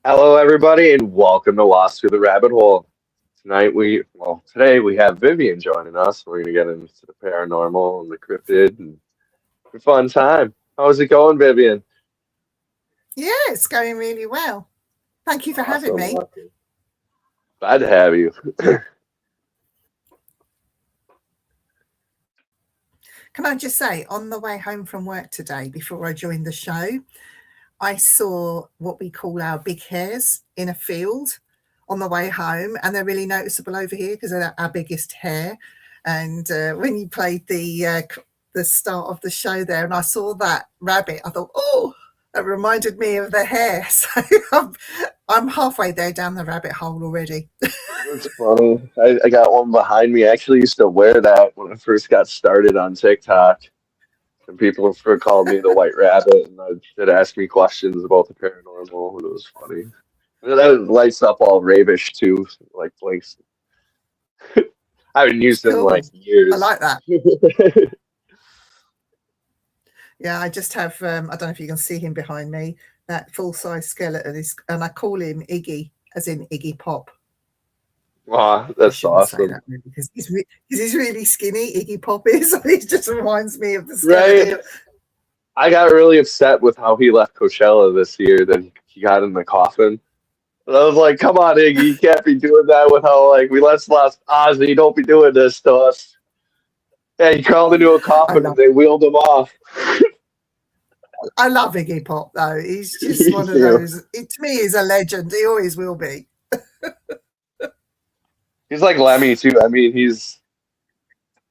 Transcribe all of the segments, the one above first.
Hello, everybody, and welcome to Lost Through the Rabbit Hole. Today we have Vivien joining us. We're going to get into the paranormal and the cryptid and a fun time. How's it going, Vivien? Yeah, it's going really well. Thank you for having Awesome. me. Glad to have you. Can I just say, on the way home from work today, before I joined the show, I saw what we call our big hares in a field on the way home, and they're really noticeable over here because they're our biggest hare. And when you played the start of the show there, and I saw that rabbit, I thought, oh, that reminded me of the hare. So I'm halfway there down the rabbit hole already. It's funny. I got one behind me. I actually used to wear that when I first got started on TikTok. And people called me the White Rabbit, and they'd ask me questions about the paranormal. It was funny. That lights up all ravish too, like blinks. I haven't used it in like Cool. I years. like that. Yeah, I just have. I don't know if you can see him behind me. That full size skeleton is, and I call him Iggy, as in Iggy Pop. Wow, I that's shouldn't say awesome. that really because he's really skinny. Iggy Pop is. He just reminds me of the Right? skeleton. I got really upset with how he left Coachella this year that he got in the coffin. And I was like, come on, Iggy, you can't be doing that with how like we lost Ozzy. Don't be doing this to us. Yeah, he crawled into a I coffin and love. they wheeled him off. I love Iggy Pop though. He's just Me one of too. those. To me, he's a legend. He always will be. He's like Lemmy too. I mean, he's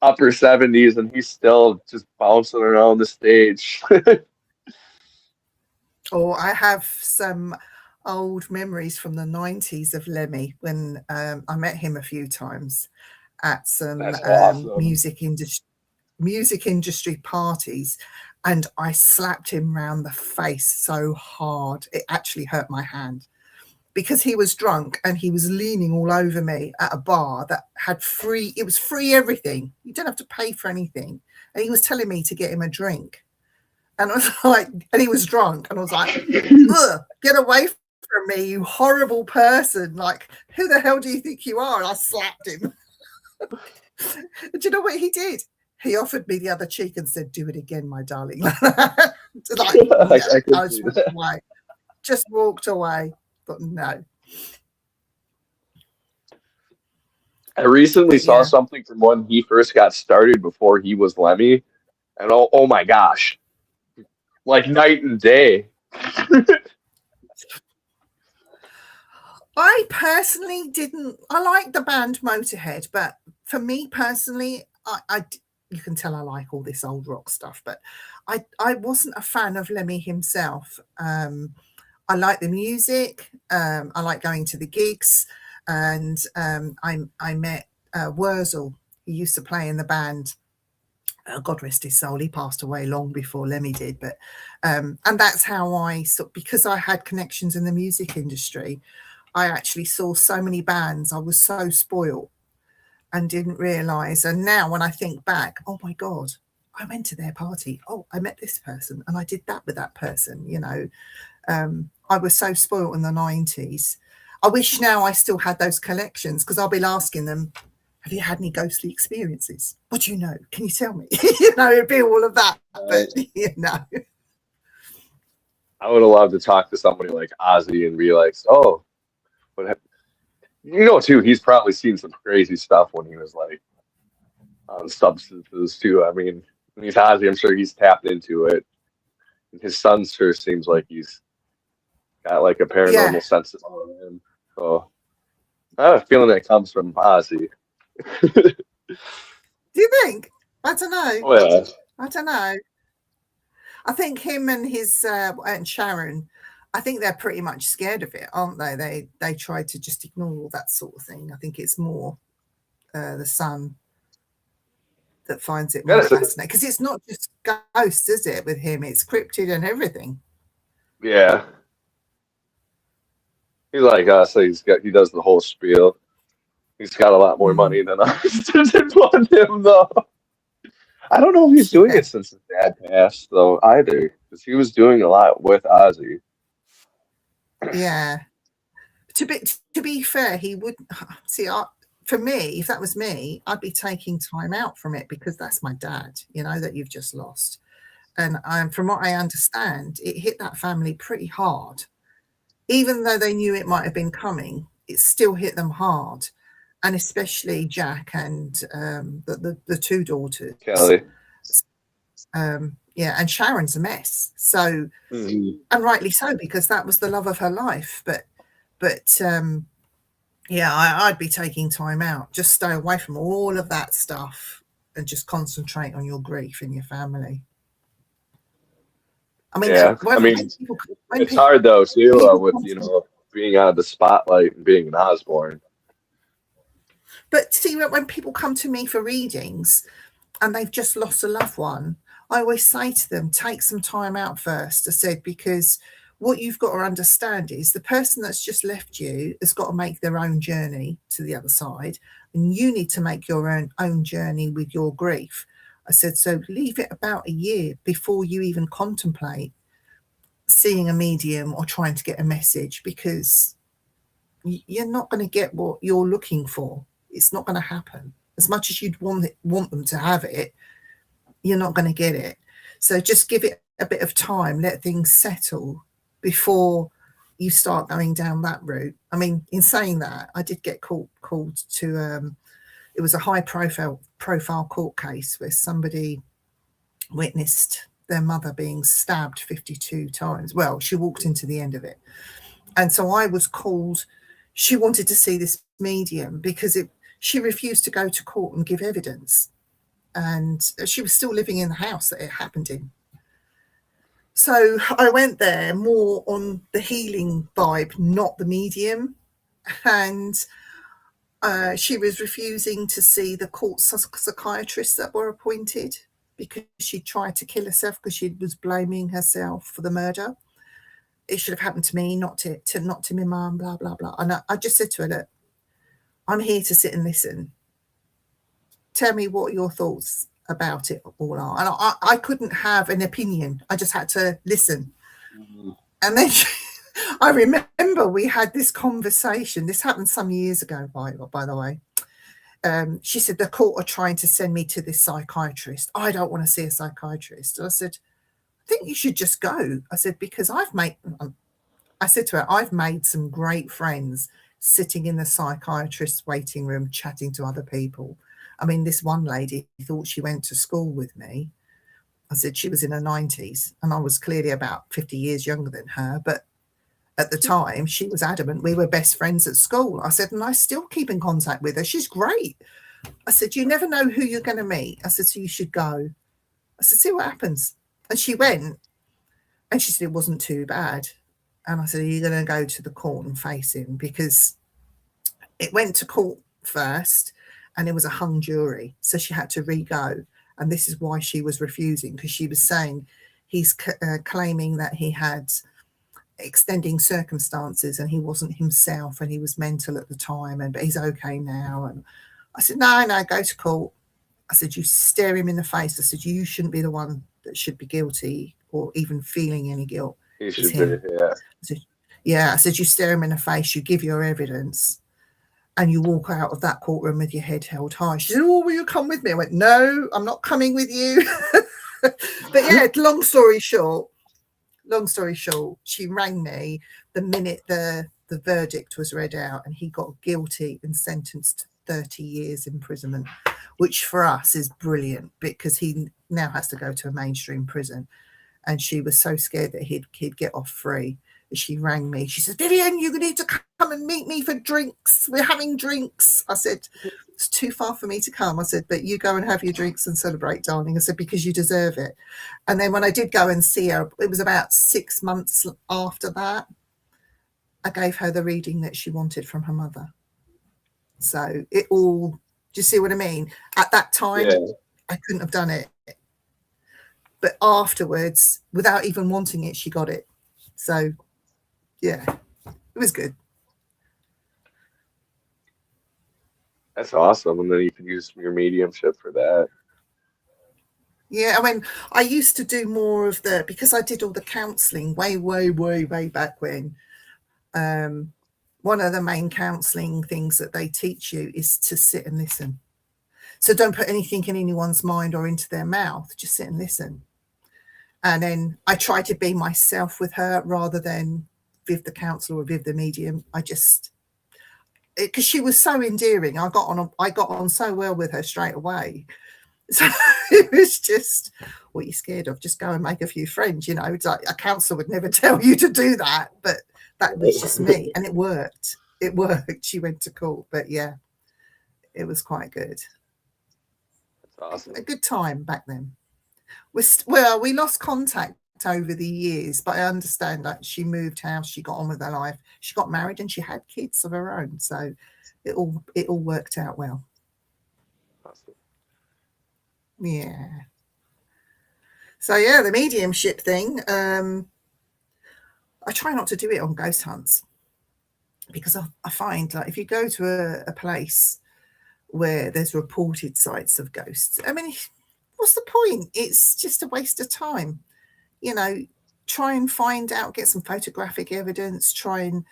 upper 70s and he's still just bouncing around the stage. Or I have some old memories from the 90s of Lemmy when I met him a few times at some That's awesome. music industry parties, and I slapped him round the face so hard it actually hurt my hand because he was drunk and he was leaning all over me at a bar that had free, it was free everything. You don't have to pay for anything. And he was telling me to get him a drink. And I was like, and he was drunk, and I was like, ugh, get away from me, you horrible person. Like, who the hell do you think you are? And I slapped him. Do you know what he did? He offered me the other cheek and said, do it again, my darling. Like, no, I I could just see walked that. away. Just walked away. But no. I recently But saw yeah. something from when he first got started before he was Lemmy, and oh my gosh, like night and day. I personally didn't. I like the band Motorhead, but for me personally, you can tell I like all this old rock stuff, but I wasn't a fan of Lemmy himself. I like the music. I like going to the gigs, and I met Wurzel. He used to play in the band. God rest his soul. He passed away long before Lemmy did, but and that's how because I had connections in the music industry. I actually saw so many bands. I was so spoiled and didn't realize. And now when I think back, oh my God, I went to their party. Oh, I met this person and I did that with that person. I was so spoiled in the 90s. I wish now I still had those collections because I'll be asking them, have you had any ghostly experiences? What do you know? Can you tell me? It'd be all of that. But, Uh, I would have loved to talk to somebody like Ozzy and be like, oh, but too, he's probably seen some crazy stuff when he was like on substances too. I mean, when he's Ozzy, I'm sure he's tapped into it. And his son sure seems like he's got like a yeah. paranormal sense about him. So I have a feeling that comes from Ozzy. Do you think? I don't know. Oh yeah. I don't know. I think him and his and Sharon, I think they're pretty much scared of it, aren't they? They try to just ignore all that sort of thing. I think it's more the son that finds it more Gotta say, fascinating because it's not just ghosts, is it? With him, it's cryptid and everything. yeah. He's like us. So he does the whole spiel. He's got a lot more Mm. money than us to fund him though. I don't know if he's doing Yeah, it since his dad passed though either, because he was doing a lot with Ozzy. yeah. To be fair, he would see. For me, if that was me, I'd be taking time out from it because that's my dad, that you've just lost. And from what I understand, it hit that family pretty hard. Even though they knew it might have been coming, it still hit them hard. And especially Jack and the two daughters. Kelly. Yeah, and Sharon's a mess. So, and rightly so, because that was the love of her life. But yeah, I'd be taking time out. Just stay away from all of that stuff and just concentrate on your grief and your family. I mean, yeah. It's hard though too with being out of the spotlight and being an Osborne. But see, when people come to me for readings and they've just lost a loved one, I always say to them, take some time out first. I said, because what you've got to understand is the person that's just left you has got to make their own journey to the other side, and you need to make your own journey with your grief. I said, so leave it about a year before you even contemplate seeing a medium or trying to get a message, because you're not going to get what you're looking for. It's not going to happen. As much as you'd want them to have it, you're not going to get it. So just give it a bit of time, let things settle before you start going down that route. I mean, in saying that, I did get called to it was a high profile court case where somebody witnessed their mother being stabbed 52 times. Well, she walked into the end of it. And so I was called. She wanted to see this medium because she refused to go to court and give evidence. And she was still living in the house that it happened in. So I went there more on the healing vibe, not the medium. And she was refusing to see the court psychiatrists that were appointed because she tried to kill herself because she was blaming herself for the murder. It should have happened to me, not to my mum, blah, blah, blah. And I just said to her, look, I'm here to sit and listen. Tell me what your thoughts about it all are. And I couldn't have an opinion. I just had to listen. Mm-hmm. And then I remember we had this conversation. This happened some years ago, by the way. She said, the court are trying to send me to this psychiatrist. I don't want to see a psychiatrist. And I said, I think you should just go. I said, because I said to her, I've made some great friends sitting in the psychiatrist's waiting room, chatting to other people. I mean, this one lady thought she went to school with me. I said she was in her 90s and I was clearly about 50 years younger than her. But at the time, she was adamant we were best friends at school. I said, and I still keep in contact with her. She's great. I said, you never know who you're going to meet. I said, so you should go. I said, see what happens. And she went and she said it wasn't too bad. And I said, are you going to go to the court and face him? Because it went to court first and it was a hung jury. So she had to re-go. And this is why she was refusing, because she was saying he's claiming that he had extending circumstances and he wasn't himself and he was mental at the time, but he's okay now. And I said, no, go to court. I said, you stare him in the face. I said, you shouldn't be the one that should be guilty or even feeling any guilt. He should be, yeah. I said, you stare him in the face, you give your evidence, and you walk out of that courtroom with your head held high. She said, oh, will you come with me? I went, no, I'm not coming with you. But yeah, long story short, she rang me the minute the verdict was read out, and he got guilty and sentenced to 30 years imprisonment, which for us is brilliant because he now has to go to a mainstream prison. And she was so scared that he'd get off free. She rang me. She said, Vivien, you need to come and meet me for drinks. We're having drinks. I said, it's too far for me to come. I said, but you go and have your drinks and celebrate, darling. I said, because you deserve it. And then when I did go and see her, it was about 6 months after that, I gave her the reading that she wanted from her mother. So it all, do you see what I mean? At that time, I couldn't have done it. But afterwards, without even wanting it, she got it. So, yeah, it was good. That's awesome. And then you can use your mediumship for that. Yeah, I mean, I used to do more of because I did all the counselling way back when. one of the main counselling things that they teach you is to sit and listen. So don't put anything in anyone's mind or into their mouth. Just sit and listen. And then I try to be myself with her rather than Viv the counsellor or Viv the medium. I just, because she was so endearing, I got on so well with her straight away. So it was just, what are you scared of? Just go and make a few friends. You know, it's like a counsellor would never tell you to do that, but that was just me, and it worked. It worked. She went to court, but yeah, it was quite good. That's awesome. A good time back then. We lost contact over the years, but I understand that she moved house, she got on with her life, she got married, and she had kids of her own. So it all worked out well. Awesome. Yeah. So yeah, the mediumship thing. I try not to do it on ghost hunts because I find like if you go to a place where there's reported sights of ghosts, I mean, what's the point? It's just a waste of time. You know, try and find out, get some photographic evidence, try and,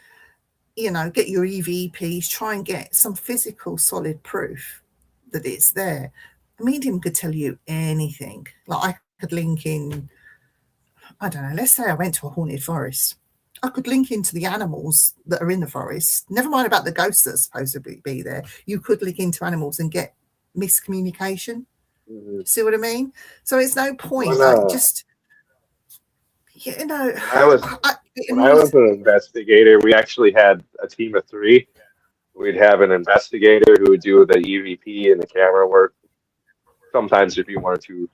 you know, get your EVPs, try and get some physical solid proof that it's there. A medium could tell you anything. Like I could link in, I don't know, let's say I went to a haunted forest. I could link into the animals that are in the forest. Never mind about the ghosts that are supposed to be there. You could link into animals and get miscommunication. Mm-hmm. See what I mean? So it's no point. Just, you know. When I was an investigator, we actually had a team of 3. We'd have an investigator who would do the EVP and the camera work. Sometimes there'd be 1 or 2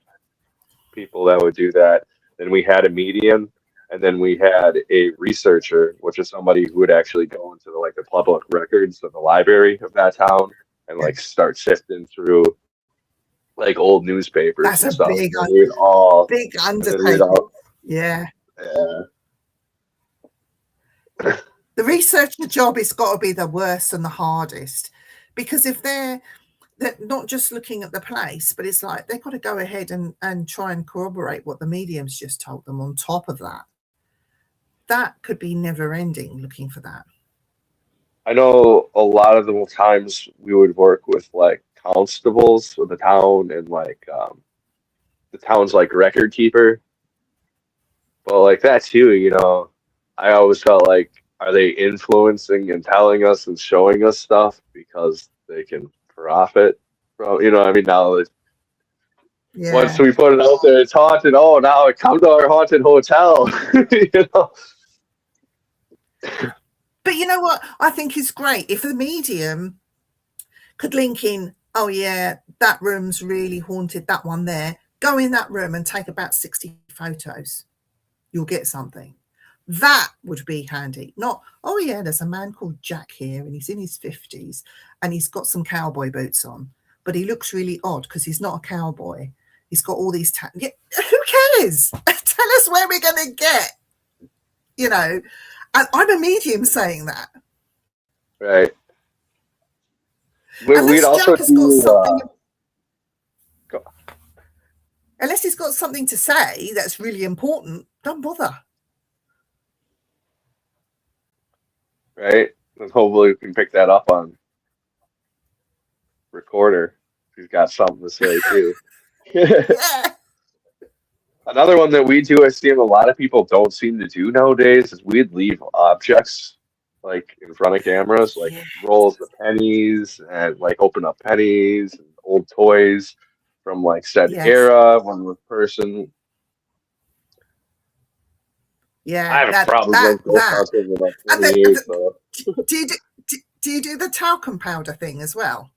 people that would do that. Then we had a medium, and then we had a researcher, which is somebody who would actually go into the public records of the library of that town and like start sifting through like old newspapers. That's and a stuff. big undertaking. Yeah. The researcher job has got to be the worst and the hardest, because if they're not just looking at the place, but it's like they've got to go ahead and try and corroborate what the medium's just told them on top of that. That could be never ending looking for that. I know a lot of the times we would work with like constables of the town and like the town's like record keeper. But like that too, you know, I always felt like, are they influencing and telling us and showing us stuff because they can profit from, you know what I mean? Now once we put it out there, it's haunted. Oh, now come to our haunted hotel. You know. But you know what I think is great? If the medium could link in, oh yeah, that room's really haunted, that one there, go in that room and take about 60 photos. You'll get something. That would be handy. Not, oh yeah, there's a man called Jack here and he's in his 50s and he's got some cowboy boots on, but he looks really odd because he's not a cowboy. He's got all these who cares? Tell us where we're going to get, you know. And I'm a medium saying that. Right. We'd also do, unless he's got something to say that's really important, don't bother. Right? And hopefully we can pick that up on recorder. He's got something to say too. Yeah. Another one that we do, I see a lot of people don't seem to do nowadays, is we'd leave objects like in front of cameras, like rolls of pennies and like open up pennies and old toys from like said era when the person. Yeah, I have a problem with Ghostbusters in about 20 years. So. Do you do the talcum powder thing as well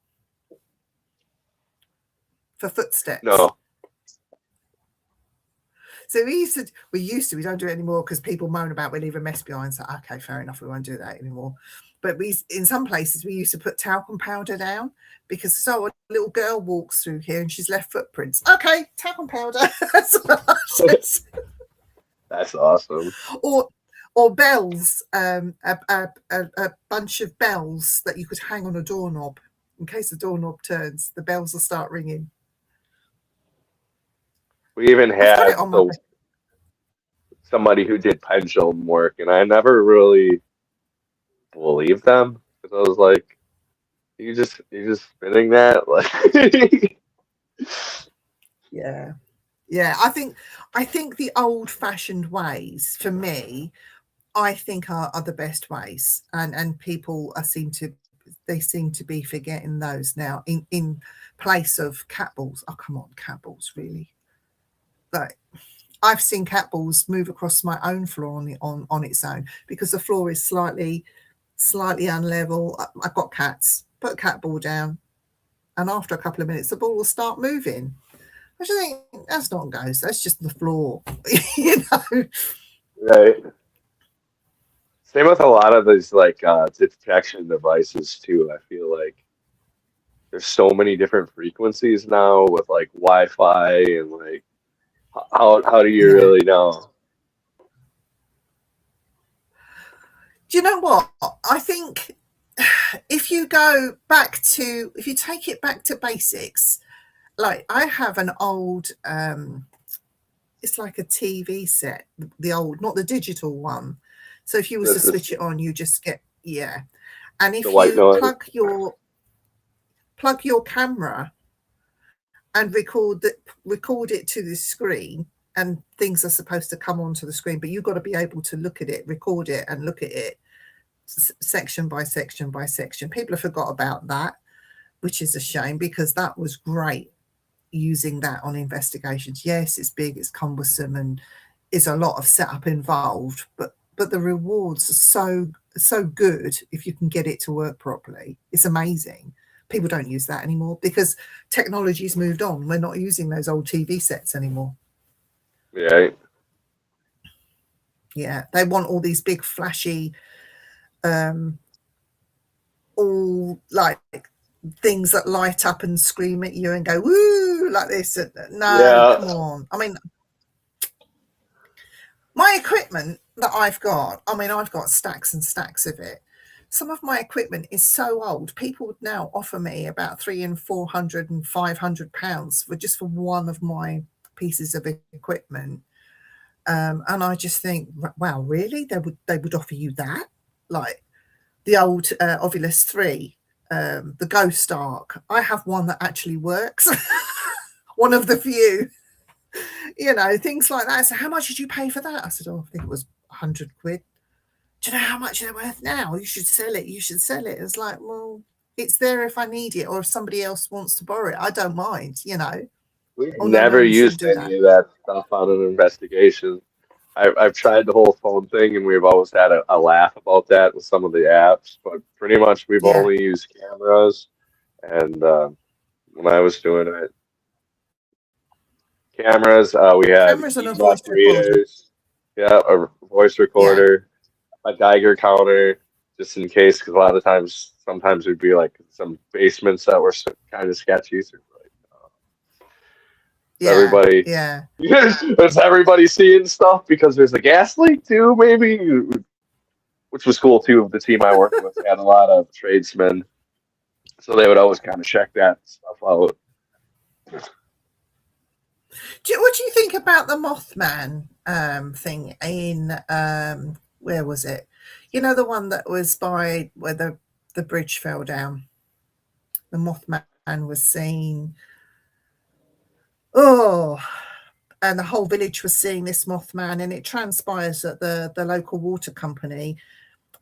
for footsteps? No. So we don't do it anymore because people moan about we leave a mess behind. So okay, fair enough, we won't do that anymore. But in some places we used to put talcum powder down because a little girl walks through here and she's left footprints. Okay, talcum powder. That's awesome. Or bells, a bunch of bells that you could hang on a doorknob. In case the doorknob turns, the bells will start ringing. We even had somebody who did pendulum work, and I never really believe them because I was like, you just spinning that like Yeah. Yeah, I think the old-fashioned ways for me, I think are the best ways, and people seem to be forgetting those now in place of cat balls. Oh, come on, cat balls, really? Like I've seen cat balls move across my own floor on its own because the floor is slightly unlevel. I've got cats. Put a cat ball down, and after a couple of minutes, the ball will start moving. I just think that's not ghosts. That's just the floor, you know. right. Same with a lot of these like detection devices too. I feel like there's so many different frequencies now with like Wi-Fi and like how do you Yeah. really know? Do you know what? I think if you take it back to basics, like I have an old, it's like a TV set, the old, not the digital one. So if you was to This switch is it on, you just get, yeah. And the if white you noise. plug your camera and record it to the screen, and things are supposed to come onto the screen, but you've got to be able to look at it, record it, and look at it section by section by section. People have forgot about that, which is a shame because that was great using that on investigations. Yes, it's big, it's cumbersome, and is a lot of setup involved, but the rewards are so good if you can get it to work properly. It's amazing. People don't use that anymore because technology's moved on. We're not using those old TV sets anymore. Yeah. Yeah, they want all these big flashy all like things that light up and scream at you and go woo like this. No, Yeah. come on. I mean, my equipment that I've got, I mean, I've got stacks and stacks of it. Some of my equipment is so old. People would now offer me about £300 and £400 and £500 for just for one of my pieces of equipment. And I just think, wow, really? They would offer you that? Like the old Ovilus 3, the Ghost Ark. I have one that actually works. One of the few. You know, things like that. So how much did you pay for that? I said, oh, I think it was £100. Do you know how much they're worth now? You should sell it. You should sell it. It's like, well, it's there if I need it, or if somebody else wants to borrow it. I don't mind, you know. We've Oh, no, never you shouldn't used do that. any of that stuff on an investigation. I've tried the whole phone thing, and we've always had a laugh about that with some of the apps. But pretty much, we've Yeah. only used cameras. And when I was doing it, cameras, we had Cameras and a voice EVOS recorder. readers, yeah, a voice Yeah. recorder, a Geiger counter, just in case, because a lot of the times, sometimes we'd be like some basements that were kind of sketchy. So like, is Yeah. everybody, Yeah. is everybody seeing stuff because there's a gas leak too, maybe? Which was cool too. The team I worked with had a lot of tradesmen, so they would always kind of check that stuff out. What do you think about the Mothman thing in where was it? You know, the one that was by where the bridge fell down. The Mothman was seen. Oh, and the whole village was seeing this Mothman, and it transpires that the local water company,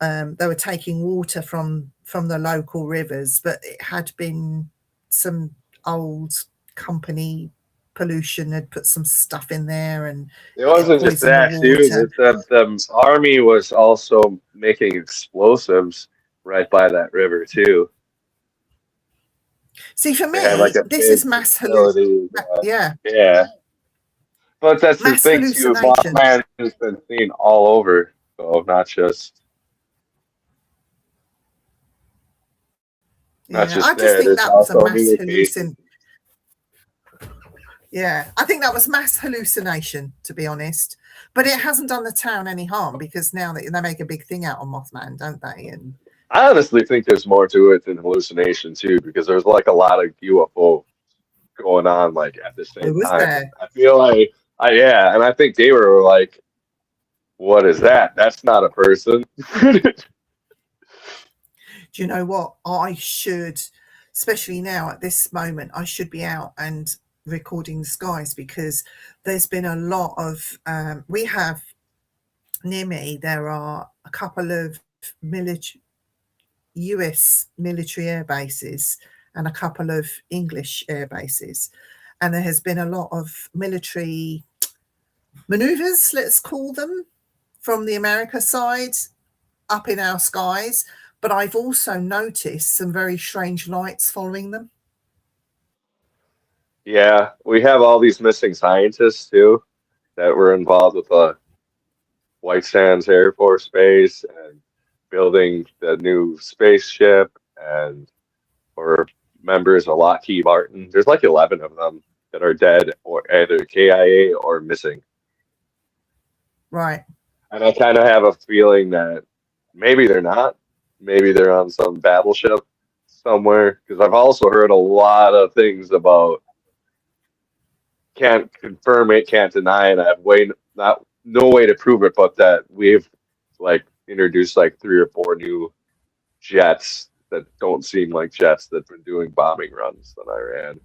they were taking water from the local rivers, but it had been some old company pollution, had put some stuff in there, and It it wasn't just poisoned the that too. water. The army was also making explosives right by that river too. See, for They had like me, a this big is facility. yeah, Yeah, but that's the mass thing too. hallucination. Mothman has been seen all over, so not Yeah, just I just there. think There's that was a also mass new cases. hallucination. Yeah, I think that was mass hallucination, to be honest. But it hasn't done the town any harm because now they make a big thing out of Mothman, don't they? And I honestly think there's more to it than hallucination too, because there's like a lot of UFO going on like at the who same was time. there? I feel like, yeah, and I think they were like, "What is that? That's not a person." do you know what? I should, especially now at this moment, I should be out and recording the skies, because there's been a lot of, we have near me, there are a couple of US military air bases and a couple of English air bases. And there has been a lot of military maneuvers, let's call them, from the America side up in our skies. But I've also noticed some very strange lights following them. Yeah, we have all these missing scientists too that were involved with the White Sands Air Force Base and building the new spaceship, and or members of Lockheed Martin. There's like 11 of them that are dead or either KIA or missing. Right. And I kind of have a feeling that maybe they're not. Maybe they're on some battleship somewhere. Because I've also heard a lot of things about can't confirm it, can't deny it. I have no way to prove it, but that we've like introduced like 3 or 4 new jets that don't seem like jets that've been doing bombing runs on Iran.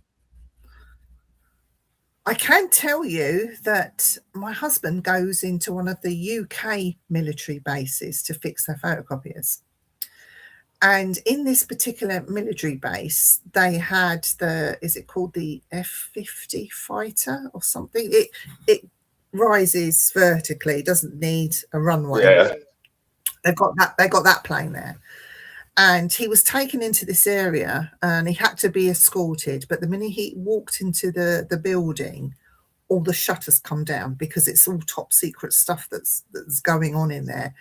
I can tell you that my husband goes into one of the UK military bases to fix their photocopiers. And in this particular military base, they had is it called the F-50 fighter or something? It rises vertically, doesn't need a runway. Yeah. They got that plane there. And he was taken into this area and he had to be escorted. But the minute he walked into the building, all the shutters come down, because it's all top secret stuff that's going on in there.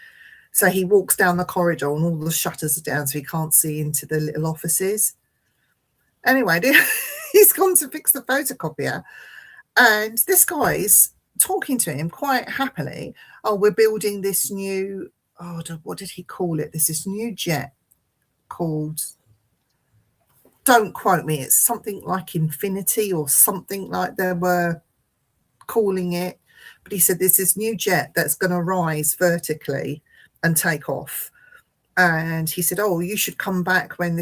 So he walks down the corridor and all the shutters are down, so he can't see into the little offices. Anyway, he's gone to fix the photocopier, and this guy's talking to him quite happily. Oh, we're building this new, what did he call it? There's this new jet called, don't quote me, it's something like Infinity or something like they were calling it. But he said there's this new jet that's going to rise vertically and take off. And he said, oh, you should come back when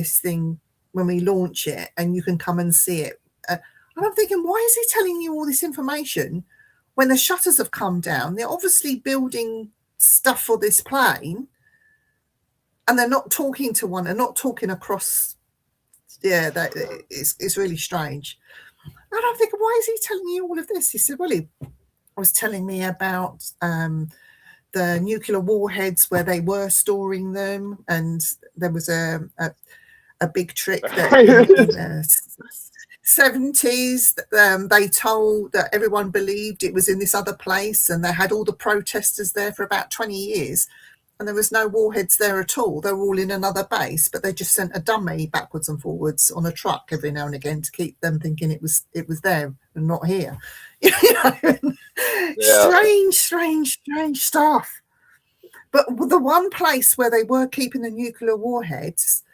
we launch it, and you can come and see it. And I'm thinking, why is he telling you all this information when the shutters have come down? They're obviously building stuff for this plane, and they're not talking to one, they're not talking across. Yeah, that it's really strange. And I'm thinking, why is he telling you all of this? He said, well, he was telling me about the nuclear warheads, where they were storing them, and there was a big trick that in the 70s they told that everyone believed it was in this other place, and they had all the protesters there for about 20 years, and there was no warheads there at all. They were all in another base, but they just sent a dummy backwards and forwards on a truck every now and again to keep them thinking it was there and not here. You know? Yeah. Strange stuff. But the one place where they were keeping the nuclear warheads,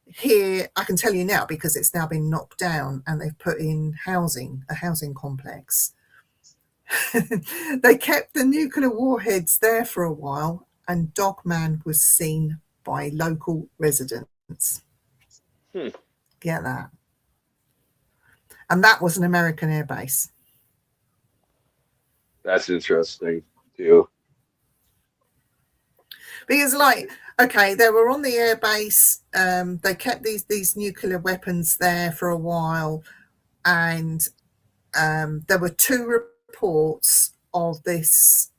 here, I can tell you now, because it's now been knocked down and they've put in a housing complex. They kept the nuclear warheads there for a while, and Dogman was seen by local residents. Get that? And that was an American air base. That's interesting too. Because, like, okay, they were on the air base. They kept these nuclear weapons there for a while, and there were 2 reports of this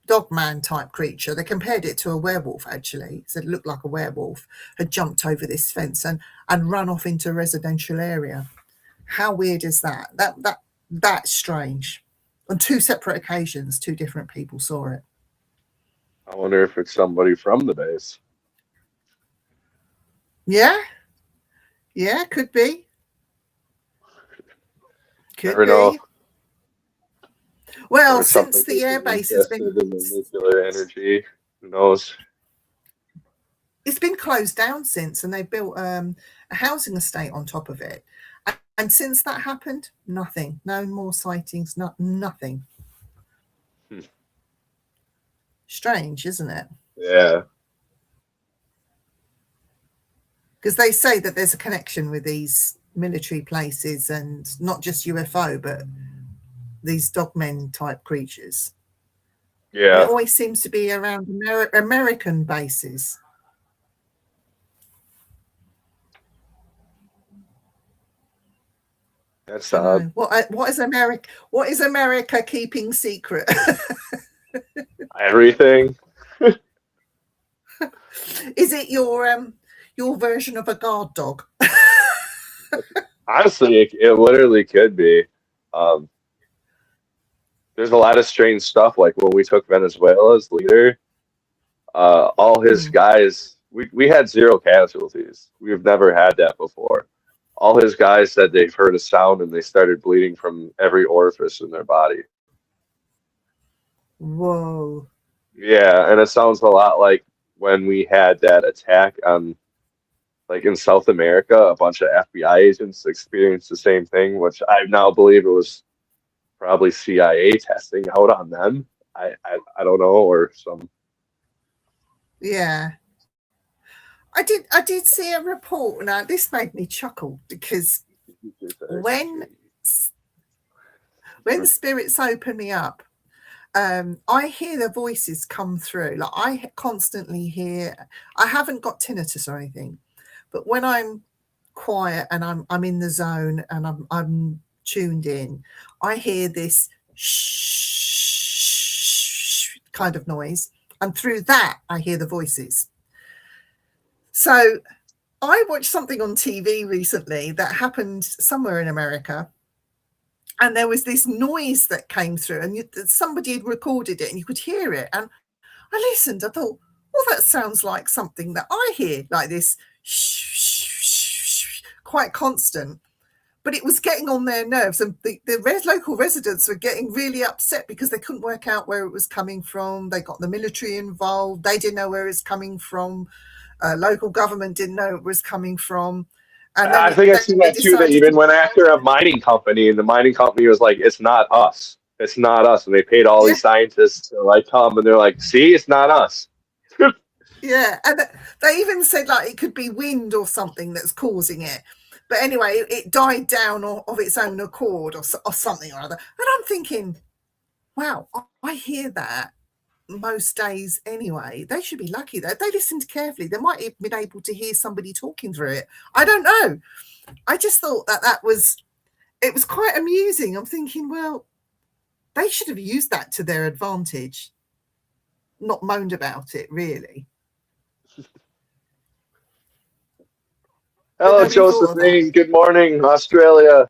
Dogman type creature. They compared it to a werewolf, actually. Said it looked like a werewolf had jumped over this fence and run off into a residential area. How weird is that? That's strange. On 2 separate occasions, 2 different people saw it. I wonder if it's somebody from the base. Yeah, could be. Never know. Well, since the airbase has been in the nuclear energy, who knows? It's been closed down since, and they built a housing estate on top of it. And since that happened, nothing. No more sightings. Nothing. Strange, isn't it? Yeah. because they say that there's a connection with these military places and not just UFO, but these dogmen type creatures. Yeah. And it always seems to be around American bases. That's What is America? What is America keeping secret? everything. Is it your version of a guard dog? Honestly, it literally could be. There's a lot of strange stuff. Like when we took Venezuela's leader, all his guys, we had 0 casualties. We've never had that before. All his guys said they've heard a sound and they started bleeding from every orifice in their body. Whoa. Yeah, and it sounds a lot like when we had that attack on, like in South America, a bunch of FBI agents experienced the same thing, which I now believe it was probably CIA testing out on them. I don't know, or some. Yeah. I did see a report. Now this made me chuckle because when spirits open me up, I hear the voices come through. Like I constantly hear. I haven't got tinnitus or anything, but when I'm quiet and I'm in the zone and I'm tuned in, I hear this shh kind of noise, and through that I hear the voices. So I watched something on TV recently that happened somewhere in America, and there was this noise that came through, and somebody had recorded it, and you could hear it. And I listened. I thought, well, that sounds like something that I hear, like this quite constant. But it was getting on their nerves, and the local residents were getting really upset because they couldn't work out where it was coming from. They got the military involved. They didn't know where it's coming from. Local government didn't know it was coming from. And I think I've seen that too. They even went after a mining company, and the mining company was like, "It's not us. It's not us." And they paid all these scientists to like come, and they're like, "See, it's not us." Yeah, and they even said like it could be wind or something that's causing it. But anyway, it died down of its own accord or something or other. And I'm thinking, wow, I hear that most days anyway. They should be lucky that they listened carefully. They might have been able to hear somebody talking through it. I don't know. I just thought it was quite amusing. I'm thinking, well, they should have used that to their advantage, not moaned about it, really. Hello, Josephine. Good morning, Australia.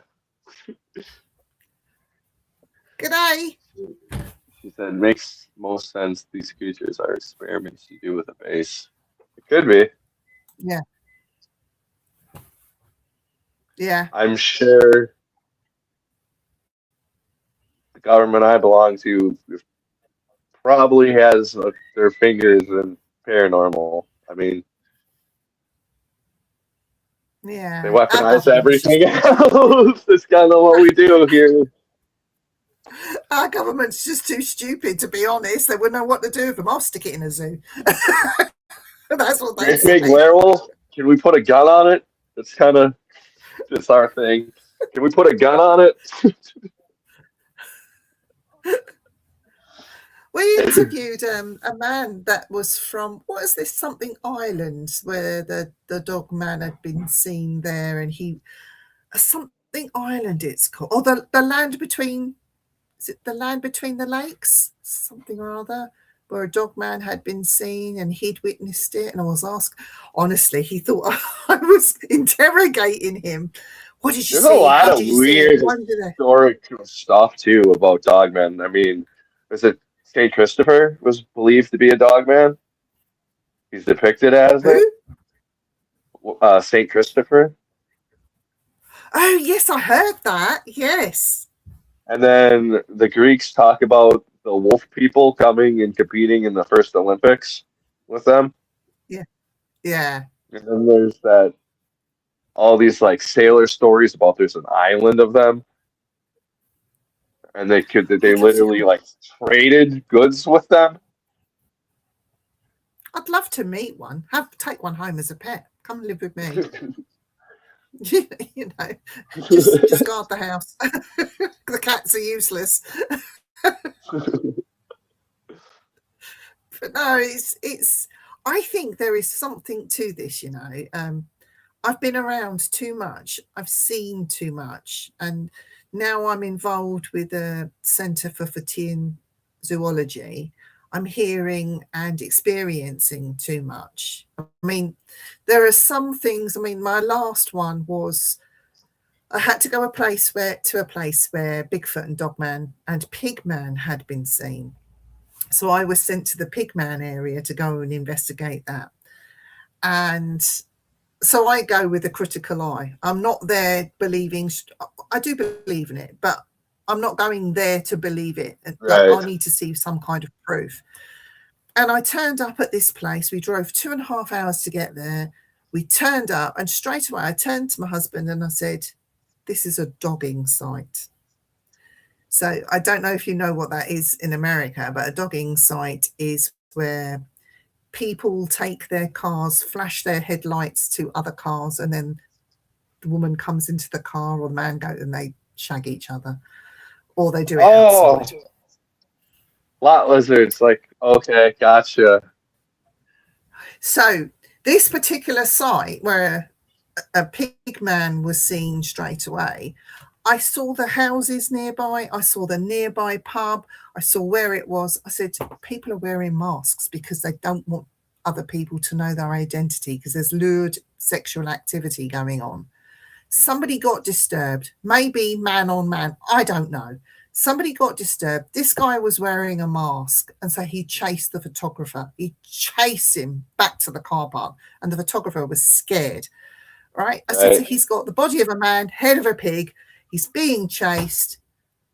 Good day. She said, makes most sense. These creatures are experiments to do with a base. It could be. Yeah. Yeah. I'm sure the government I belong to probably has their fingers in paranormal. I mean, yeah, they weaponize everything else. That's kind of what we do here. Our government's just too stupid, to be honest. They wouldn't know what to do with them. I'll stick it in a zoo. That's what they say. Big werewolf. Can we put a gun on it? It's our thing. Can we put a gun on it? We interviewed a man that was from, what is this, something island, where the dog man had been seen there, and something island it's called, or the land between, is it the land between the lakes, something or other, where a dog man had been seen and he'd witnessed it. And I was asked, honestly, he thought I was interrogating him. What did you see? There's a lot of weird historical stuff too about dogmen. I mean, was it St. Christopher was believed to be a dogman? He's depicted as it. St. Christopher. Oh yes, I heard that. Yes. And then the Greeks talk about the wolf people coming and competing in the first Olympics with them. Yeah. Yeah. And then there's all these like sailor stories about there's an island of them. And they literally like traded goods with them. I'd love to meet one. Take one home as a pet. Come live with me. You know, just guard the house. The cats are useless. But no, it's. I think there is something to this. You know, I've been around too much. I've seen too much, and now I'm involved with the Centre for Fortean Zoology. I'm hearing and experiencing too much. I mean, there are some things. I mean, my last one was I had to go to a place where Bigfoot and Dogman and Pigman had been seen. So I was sent to the Pigman area to go and investigate that. And so I go with a critical eye. I'm not there believing. I do believe in it, but I'm not going there to believe it. Right. I need to see some kind of proof. And I turned up at this place. We drove 2.5 hours to get there. We turned up, and straight away I turned to my husband and I said, "This is a dogging site." So I don't know if you know what that is in America, but a dogging site is where people take their cars, flash their headlights to other cars, and then the woman comes into the car or the man goes and they shag each other, or they do it outside. Lot lizards, like, okay, gotcha. So this particular site where a pig man was seen straight away, I saw the houses nearby, I saw the nearby pub, I saw where it was. I said, people are wearing masks because they don't want other people to know their identity because there's lurid sexual activity going on. Somebody got disturbed, maybe man on man, I don't know. Somebody got disturbed. This guy was wearing a mask, and so he chased the photographer. He chased him back to the car park, and the photographer was scared. Right? I said, so he's got the body of a man, head of a pig. He's being chased.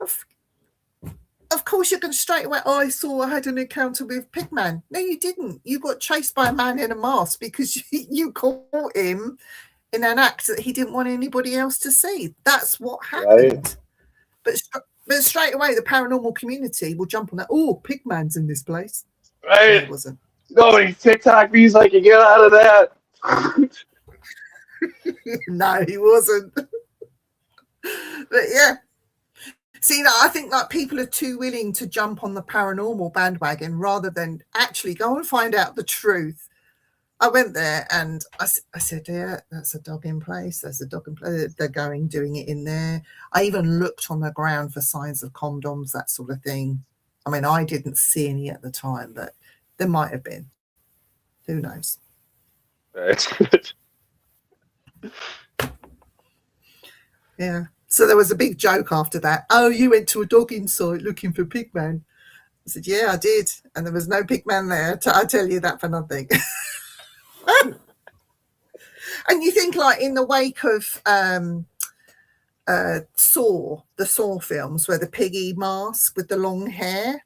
Of course, you're going to straight away, I had an encounter with Pigman. No, you didn't. You got chased by a man in a mask because you caught him in an act that he didn't want anybody else to see. That's what happened. Right. But straight away, the paranormal community will jump on that. Oh, Pigman's in this place. Right. No, he wasn't. Nobody TikTok me's like, you get out of that. No, he wasn't. But yeah. See, I think like people are too willing to jump on the paranormal bandwagon rather than actually go and find out the truth. I went there and I said, yeah, that's a dog in place. There's a dog in place. They're doing it in there. I even looked on the ground for signs of condoms, that sort of thing. I mean, I didn't see any at the time, but there might have been. Who knows? Right. Yeah. So there was a big joke after that. Oh, you went to a dogging site looking for Pigman. I said, yeah, I did. And there was no Pigman there. I tell you that for nothing. And you think like in the wake of the Saw films where the piggy mask with the long hair,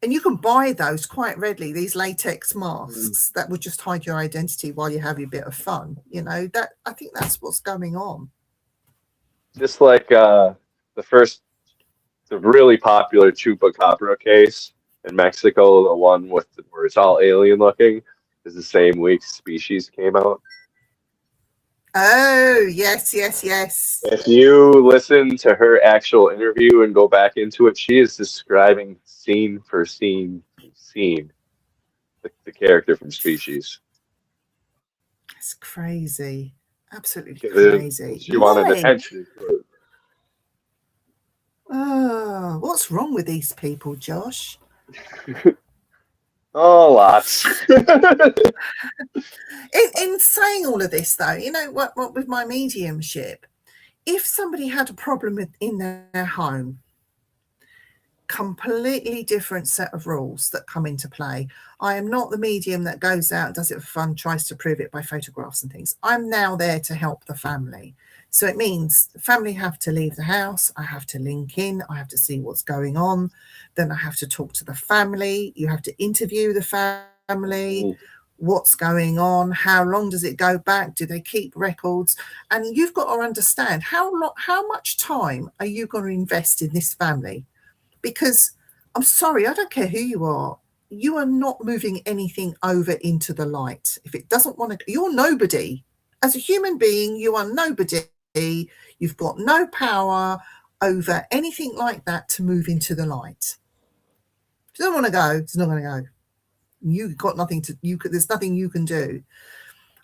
and you can buy those quite readily, these latex masks that would just hide your identity while you have your bit of fun. You know, that I think that's what's going on. Just like the really popular chupacabra case in Mexico, the one where it's all alien looking, is the same week Species came out. Oh, yes. If you listen to her actual interview and go back into it, she is describing scene for scene the character from Species. It's crazy. Absolutely crazy. She wanted attention. Oh, what's wrong with these people, Josh? Oh, lots. In saying all of this, though, you know what with my mediumship, if somebody had a problem in their home, completely different set of rules that come into play. I am not the medium that goes out, does it for fun, tries to prove it by photographs and things. I'm now there to help the family. So it means the family have to leave the house. I have to link in. I have to see what's going on. Then I have to talk to the family. You have to interview the family. What's going on? How long does it go back? Do they keep records? And you've got to understand how much time are you going to invest in this family? Because I'm sorry, I don't care who you are. you are not moving anything over into the light. If it doesn't want to, you're nobody. As a human being, you are nobody. You've got no power over anything like that to move into the light. If you don't want to go, it's not going to go. You've got nothing to, there's nothing you can do.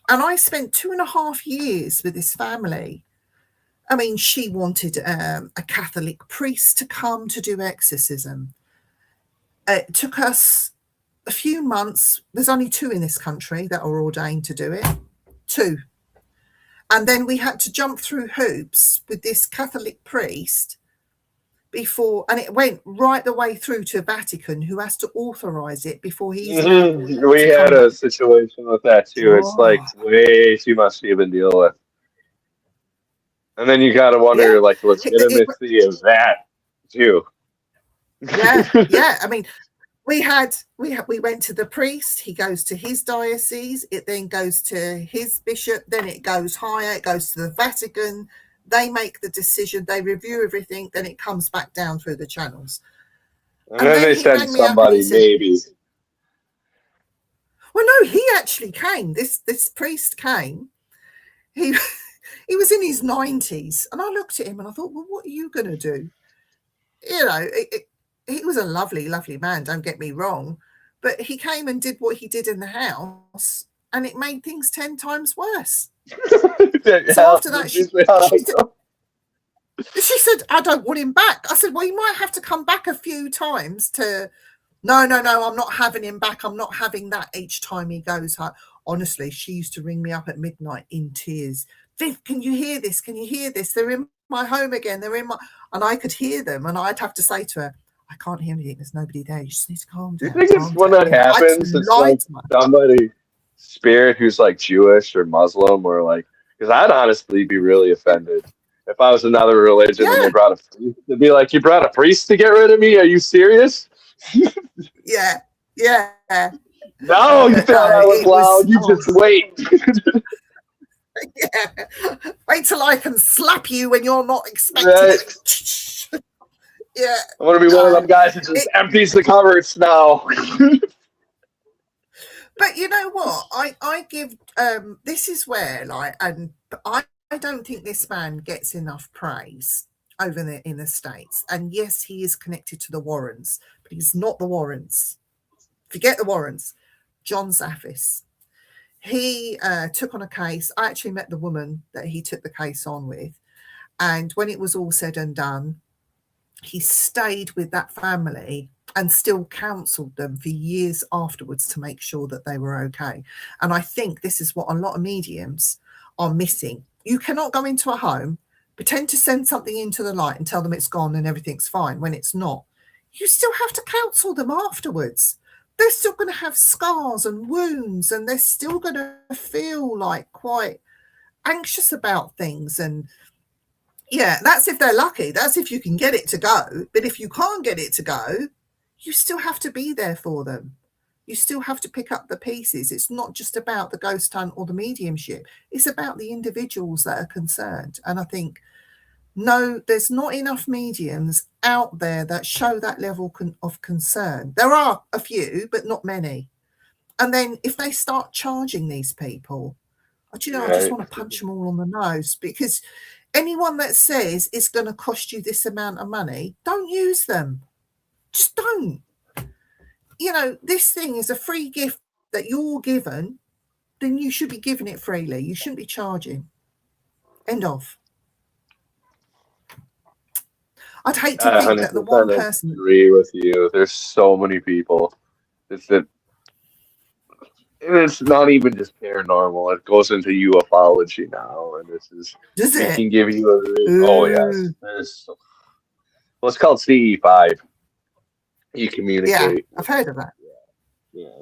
And I spent 2.5 years with this family. I mean, she wanted a Catholic priest to come to do exorcism. It took us a few months. There's only 2 in this country that are ordained to do it. 2. And then we had to jump through hoops with this Catholic priest before, and it went right the way through to Vatican, who has to authorize it before he's We had a situation with that too. It's like way too much to even deal with. And then you got to wonder, like, the legitimacy of that too. Yeah. I mean, we went to the priest. He goes to his diocese. It then goes to his bishop. Then it goes higher. It goes to the Vatican. They make the decision. They review everything. Then it comes back down through the channels. And then they send somebody, maybe. Well, no, he actually came. This priest came. He was in his 90s, and I looked at him and I thought, well, what are you going to do? You know, he was a lovely, lovely man, don't get me wrong, but he came and did what he did in the house, and it made things 10 times worse. So after that, she said, I don't want him back. I said, well, you might have to come back a few times to... No, I'm not having him back. I'm not having that each time he goes home. Honestly, she used to ring me up at midnight in tears. Viv, can you hear this? Can you hear this? They're in my home again. They're in my... And I could hear them, and I'd have to say to her, I can't hear anything. There's nobody there. You just need to calm down. Do you think it's when that happens, it's like somebody spirit who's like Jewish or Muslim, or like, because I'd honestly be really offended if I was another religion and they brought a priest. They'd be like, you brought a priest to get rid of me? Are you serious? Yeah. No, you thought I was loud. You just wait. Yeah. Wait till I can slap you when you're not expecting it. Yeah. I want to be one of them guys that just empties the cupboards now. But you know what? I give this is where, like, and I don't think this man gets enough praise over there in the States. And yes, he is connected to the Warrens, but he's not the Warrens. Forget the Warrens. John Zaffis. He took on a case. I actually met the woman that he took the case on with. And when it was all said and done, he stayed with that family and still counseled them for years afterwards to make sure that they were okay. And I think this is what a lot of mediums are missing. You cannot go into a home, pretend to send something into the light and tell them it's gone and everything's fine when it's not. You still have to counsel them afterwards. They're still going to have scars and wounds, and they're still going to feel like quite anxious about things. And yeah, that's if they're lucky. That's if you can get it to go. But if you can't get it to go, you still have to be there for them. You still have to pick up the pieces. It's not just about the ghost hunt or the mediumship. It's about the individuals that are concerned. And I think, no, there's not enough mediums out there that show that level of concern. There are a few, but not many. And then if they start charging these people, I just want to punch them all on the nose, because anyone that says it's going to cost you this amount of money, don't use them. Just don't. You know, this thing is a free gift that you're given, then you should be giving it freely. You shouldn't be charging. End of. I'd hate to think that the one person... I agree with you. There's so many people. It's not even just paranormal. It goes into ufology now, and this is... Does it? Can give you a... Oh, yes. Well, it's called CE5. You communicate. Yeah, I've heard of that. Yeah.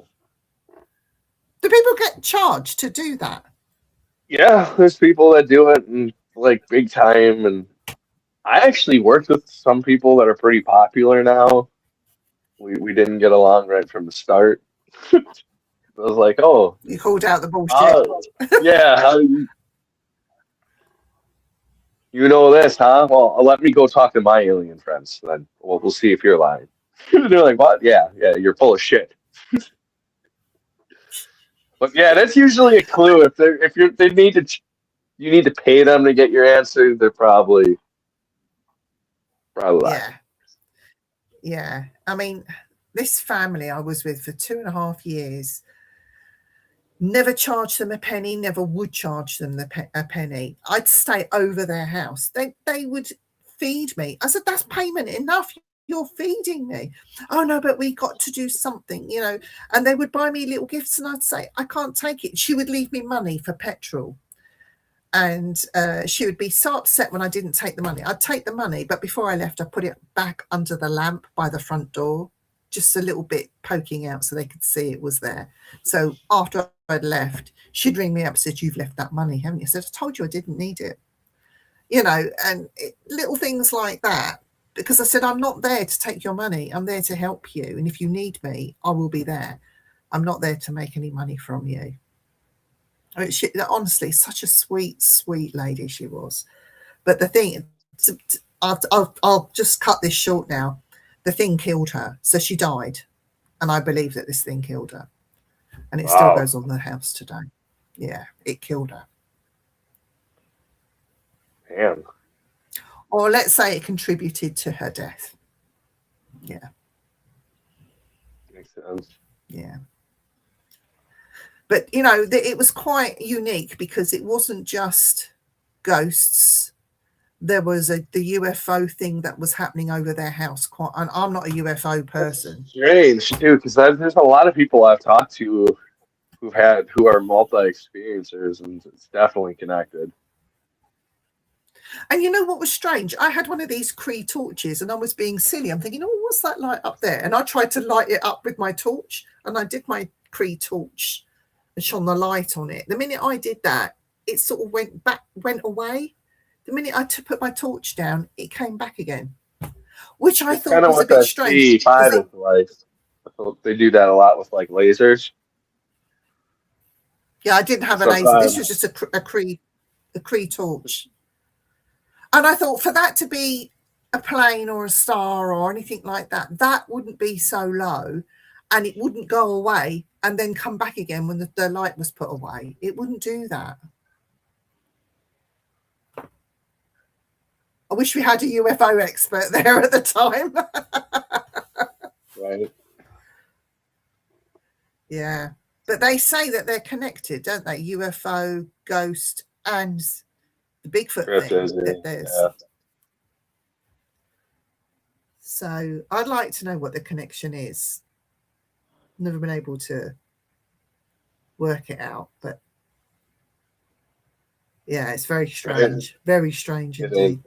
Do people get charged to do that? Yeah, there's people that do it and like big time, and I actually worked with some people that are pretty popular now. We didn't get along right from the start. I was like, oh, you called out the bullshit. Yeah, you know this, huh? Well, let me go talk to my alien friends, then we'll see if you're lying. They're like, what? Yeah, you're full of shit. But yeah, that's usually a clue. They need to you need to pay them to get your answer. They're probably lying. Yeah. Yeah. I mean, this family I was with for 2.5 years, never charged them a penny, never would charge them a penny. I'd stay over their house. They would feed me. I said, that's payment enough. You're feeding me. Oh no, but we got to do something, you know. And they would buy me little gifts, and I'd say, I can't take it. She would leave me money for petrol. And she would be so upset when I didn't take the money. I'd take the money, but before I left, I put it back under the lamp by the front door, just a little bit poking out so they could see it was there. So after I'd left, she'd ring me up and said, you've left that money, haven't you? I said, I told you I didn't need it. You know, and little things like that. Because I said, I'm not there to take your money. I'm there to help you. And if you need me, I will be there. I'm not there to make any money from you. I mean, she, honestly, such a sweet, sweet lady she was. But the thing, I'll just cut this short now. The thing killed her. So she died. And I believe that this thing killed her. And it still goes on the house today. Yeah, it killed her. Damn. Or let's say it contributed to her death. Yeah. Makes sense. Yeah. But, you know, it was quite unique because it wasn't just ghosts. There was the UFO thing that was happening over their house. And I'm not a UFO person. That's strange, too, because there's a lot of people I've talked to who are multi-experiencers, and it's definitely connected. And you know what was strange? I had one of these Cree torches and I was being silly. I'm thinking, oh, what's that light up there? And I tried to light it up with my torch, and I did my Cree torch and shone the light on it. The minute I did that, it sort of went away. The minute I put my torch down, it came back again, which I thought was a bit strange. C5 is like, I thought they do that a lot with like lasers. Yeah, I didn't have a laser. This was just a Cree torch. And I thought for that to be a plane or a star or anything like that, that wouldn't be so low and it wouldn't go away and then come back again when the light was put away. It wouldn't do that. I wish we had a UFO expert there at the time. Right. Yeah. But they say that they're connected, don't they? UFO, ghost, and the Bigfoot thing. Yeah. So I'd like to know what the connection is. Never been able to work it out, but yeah, it's very strange. Very strange indeed.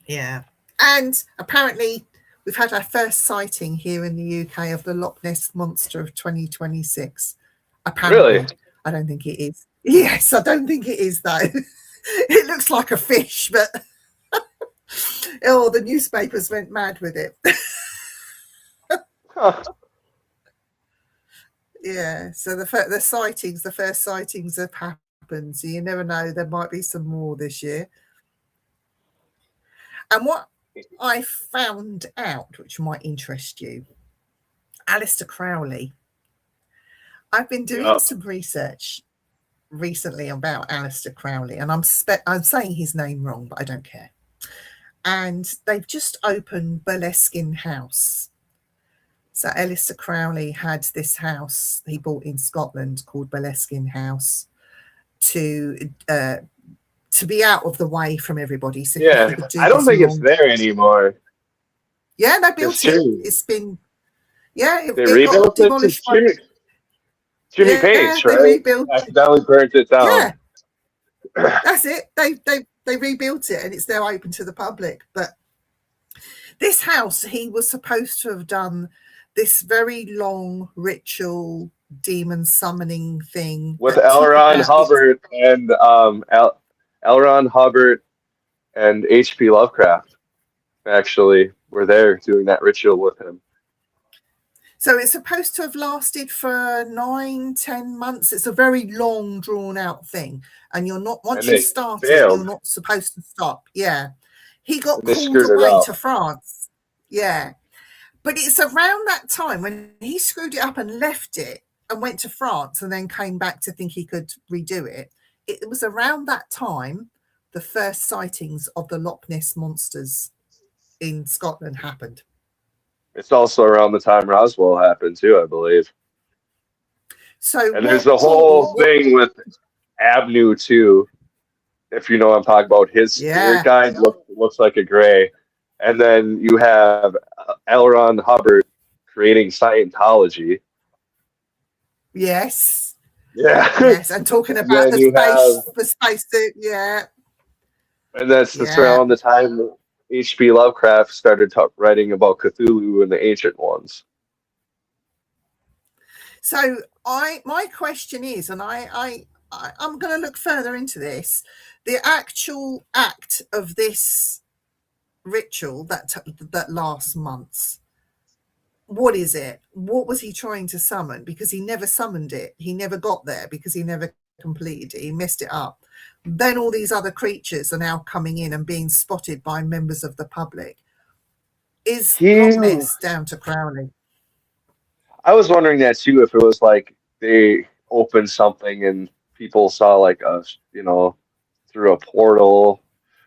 Yeah. And apparently we've had our first sighting here in the UK of the Loch Ness Monster of 2026. Apparently. Really? I don't think it is. Yes, I don't think it is, though. It looks like a fish, but oh, the newspapers went mad with it. Huh. Yeah, so the first sightings have happened. So you never know, there might be some more this year. And what I found out, which might interest you, Aleister Crowley. I've been doing some research recently about Aleister Crowley, and I'm saying his name wrong, but I don't care. And they've just opened Boleskine House. So Aleister Crowley had this house he bought in Scotland called Boleskine House to be out of the way from everybody. So yeah, I don't think it's there anymore. Yeah, they built it. It's been, yeah, they rebuilt it. Demolished Jimmy Page, right? They rebuilt accidentally burnt it down. Yeah, that's it. They rebuilt it, and it's now open to the public. But this house, he was supposed to have done this very long ritual demon summoning thing with L. Ron Hubbard and L. Ron Hubbard and H.P. Lovecraft actually were there doing that ritual with him. So it's supposed to have lasted for 9-10 months. It's a very long, drawn-out thing, and you're not once you start it, you're not supposed to stop. Yeah, he got called away to France. Yeah. But it's around that time when he screwed it up and left it and went to France and then came back to think he could redo it. It was around that time the first sightings of the Loch Ness monsters in Scotland happened. It's also around the time Roswell happened too, I believe. So And there's the whole thing with Abnu too. If you know what I'm talking about, his spirit guide looks like a gray. And then you have L. Ron Hubbard creating Scientology. Yes. Yeah. Yes, and talking and about the spacesuit. Yeah. And that's around the time H.P. Lovecraft started writing about Cthulhu and the Ancient Ones. So my question is, and I'm going to look further into this, the actual act of this ritual that lasts months. What is it? What was he trying to summon? Because he never summoned it. He never got there because he never completed it. He messed it up. Then all these other creatures are now coming in and being spotted by members of the public. Is Loch Ness down to Crowley? I was wondering that too, if it was like they opened something and people saw like us, through a portal.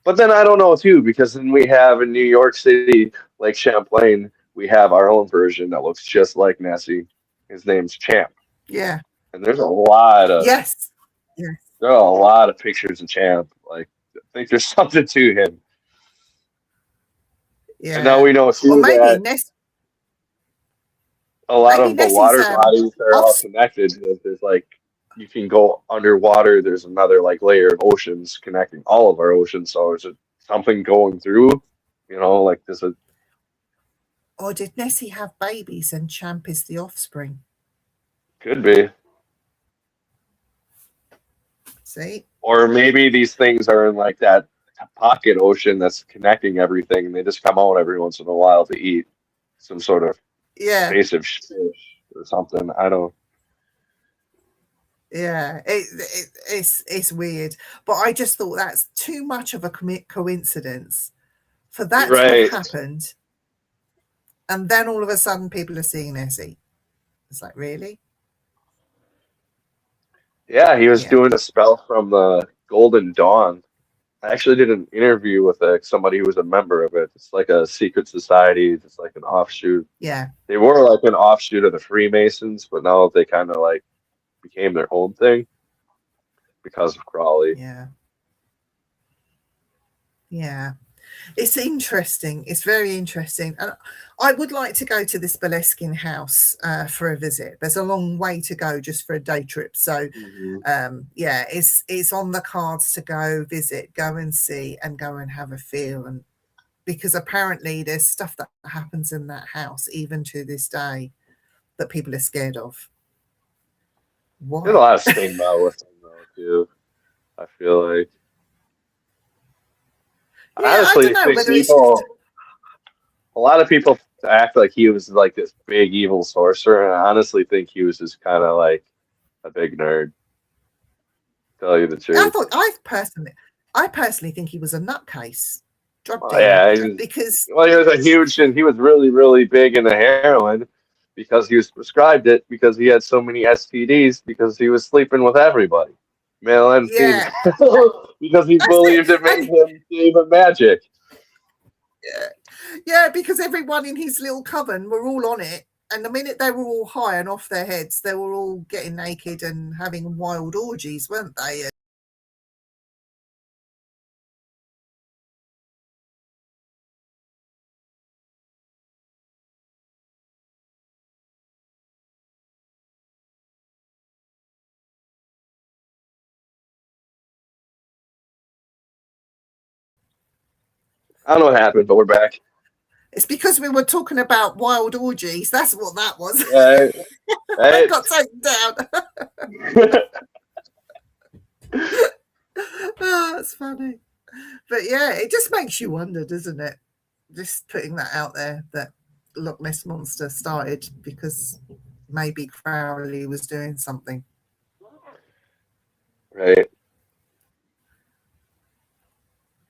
But then I don't know too, because then we have in New York City, Lake Champlain, we have our own version that looks just like Nessie. His name's Champ. Yeah. And there's a lot of yes. There are a lot of pictures of Champ. Like, I think there's something to him. Yeah. And now we know too that a lot of the water bodies are all connected. There's like, you can go underwater. There's another like layer of oceans connecting all of our oceans. So is it something going through? Like there's a. Or did Nessie have babies and Champ is the offspring? Could be. See? Or maybe these things are in like that pocket ocean that's connecting everything, and they just come out every once in a while to eat some sort of invasive fish or something. I don't. Yeah, it's weird, but I just thought that's too much of a coincidence for that to have happened, and then all of a sudden people are seeing Nessie. It's like, really? Yeah, he was doing a spell from the Golden Dawn. I actually did an interview with somebody who was a member of it. It's like a secret society. It's like an offshoot. Yeah. They were like an offshoot of the Freemasons, but now they kind of like became their own thing because of Crowley. Yeah. Yeah. It's interesting. It's very interesting. And I would like to go to this Boleskine house for a visit. There's a long way to go just for a day trip. So, yeah, it's on the cards to go visit, go and see, and go and have a feel. And because apparently there's stuff that happens in that house, even to this day, that people are scared of. Why? There's a lot of stigma with him, though, too. I feel like. Yeah, I honestly think people, a lot of people act like he was like this big evil sorcerer, and I honestly think he was just kind of like a big nerd. To tell you the truth. I personally think he was a nutcase. Because he was really, really big into heroin because he was prescribed it because he had so many STDs because he was sleeping with everybody, male and female, because he believed it made him demon magic. Yeah, because everyone in his little coven were all on it, and the minute they were all high and off their heads, they were all getting naked and having wild orgies, weren't they? I don't know what happened, but we're back. It's because we were talking about wild orgies. That's what that was. I got taken down. Oh, that's funny. But yeah, it just makes you wonder, doesn't it? Just putting that out there, that Loch Ness Monster started because maybe Crowley was doing something. Right.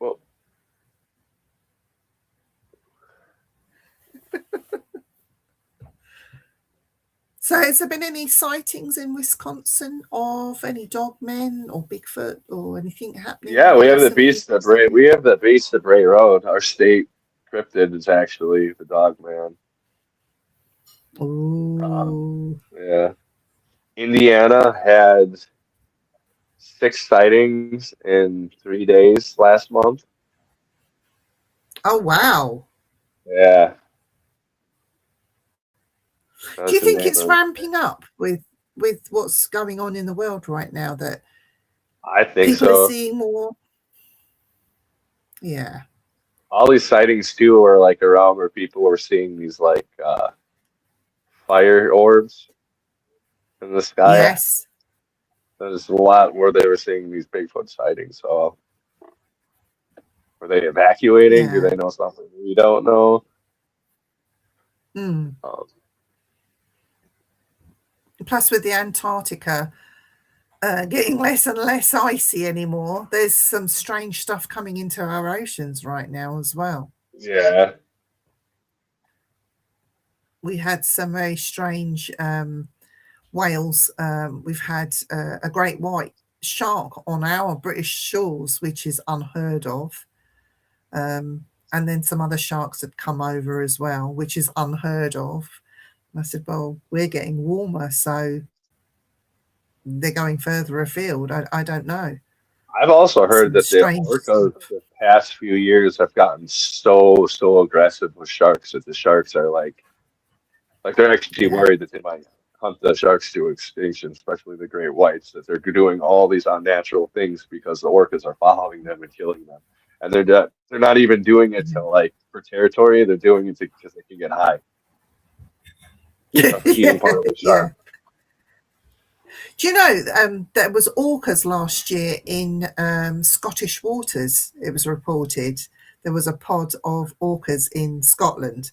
Well, has there been any sightings in Wisconsin of any dogmen or Bigfoot or anything happening? Yeah, we have the recently? beast of Bray. We have the beast of Bray Road. Our state cryptid is actually the Dog Man. Oh, Yeah, Indiana had 6 sightings in 3 days last month. oh, wow. Yeah, Do you that's think it's insane. ramping up with what's going on in the world right now, that I think people are so. seeing more? Yeah. All these sightings too are like around where people were seeing these like fire orbs in the sky. Yes. There's a lot where they were seeing these Bigfoot sightings. So were they evacuating? Do Yeah. they know something we don't know? Mm. Um, Plus, with the Antarctica getting less and less icy anymore, there's some strange stuff coming into our oceans right now as well. yeah, We had some very strange whales. We've had a great white shark on our British shores, which is unheard of. And then some other sharks had come over as well, which is unheard of. And I said, well, we're getting warmer, so they're going further afield. I don't know. I've also heard Some that the strange orcas stuff. the past few years have gotten so aggressive with sharks that the sharks are like they're actually Yeah. worried that they might hunt the sharks to extinction, especially the great whites, that they're doing all these unnatural things because the orcas are following them and killing them. And they're not even doing it to like for territory, they're doing it because they can get high of eating part of the Yeah. shark. Do you know there was orcas last year in Scottish waters? It was reported there was a pod of orcas in Scotland.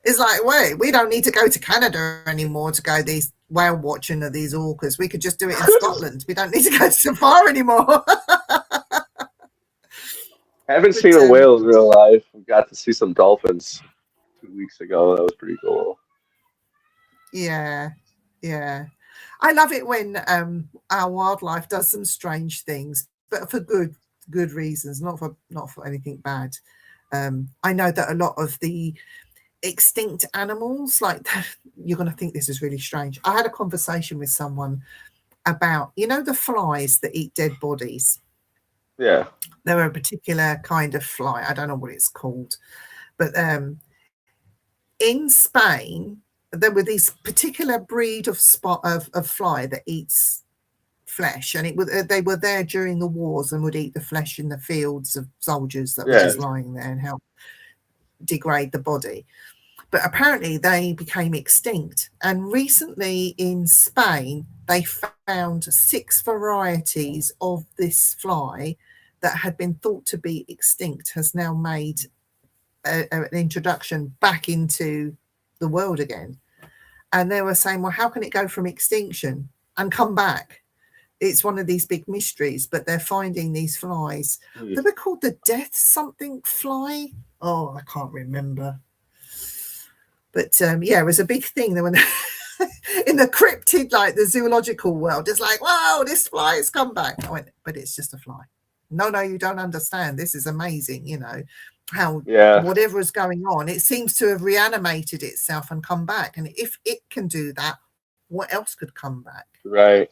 It's like, wait, we don't need to go to Canada anymore to go these whale watching of these orcas. We could just do it in Scotland. We don't need to go so far anymore. Haven't seen But a whale in real life. We got to see some dolphins 2 weeks ago. That was pretty cool. yeah, yeah. I love it when our wildlife does some strange things, but for good reasons, not for anything bad. I know that a lot of the extinct animals, like you're going to think this is really strange. I had a conversation with someone about, the flies that eat dead bodies. Yeah. There are a particular kind of fly. I don't know what it's called, but in Spain, there were these particular breed of fly that eats flesh, and they were there during the wars and would eat the flesh in the fields of soldiers that were Yeah. just lying there and help degrade the body. But apparently they became extinct, and recently in Spain they found 6 varieties of this fly that had been thought to be extinct has now made an introduction back into the world again. And they were saying, well, how can it go from extinction and come back? It's one of these big mysteries, but they're finding these flies. They were called the death something fly. Oh, I can't remember. But yeah, it was a big thing. They were in the cryptid, like the zoological world. It's like, wow, this fly has come back. I went, but it's just a fly. No, you don't understand. This is amazing, how whatever is going on, it seems to have reanimated itself and come back. And if it can do that, what else could come back? Right.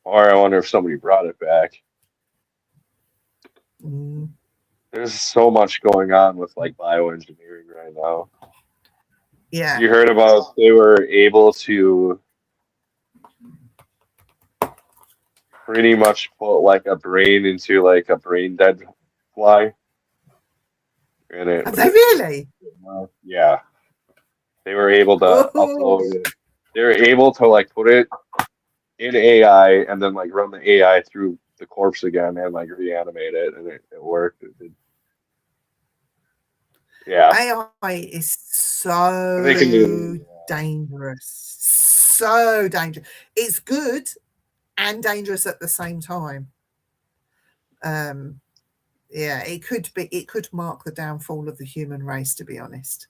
Or I wonder if somebody brought it back. There's so much going on with like bioengineering right now. Yeah. You heard about they were able to pretty much put like a brain into like a brain dead fly. And it Are they really? Yeah. They were able to Oh. upload it. They were able to like put it in AI and then like run the AI through the corpse again and like reanimate it, and it worked. Yeah. AI is so They can do dangerous. So dangerous. It's good and dangerous at the same time. Yeah, it could mark the downfall of the human race, to be honest.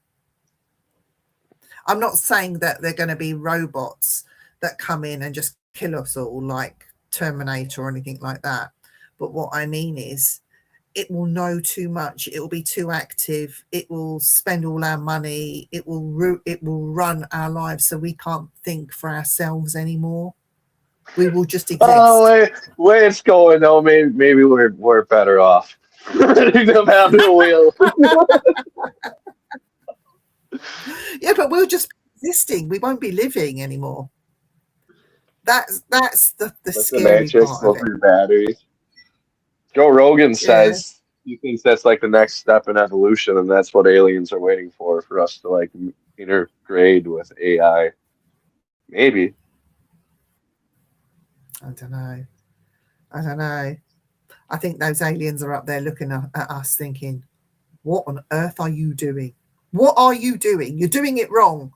I'm not saying that they're going to be robots that come in and just kill us all like Terminator or anything like that. But what I mean is, it will know too much. It will be too active. It will spend all our money. It will run our lives, so we can't think for ourselves anymore. We will just exist. Oh, way it's going though. Maybe we're better off. Them having a wheel. Yeah, but we'll just be existing. We won't be living anymore. That's the scary Matrix, part of those it. are batteries. Joe Rogan Yeah. says he thinks that's like the next step in evolution, and that's what aliens are waiting for us to like integrate with AI. Maybe. I don't know. I don't know. I think those aliens are up there looking at us thinking, what on earth are you doing? What are you doing? You're doing it wrong.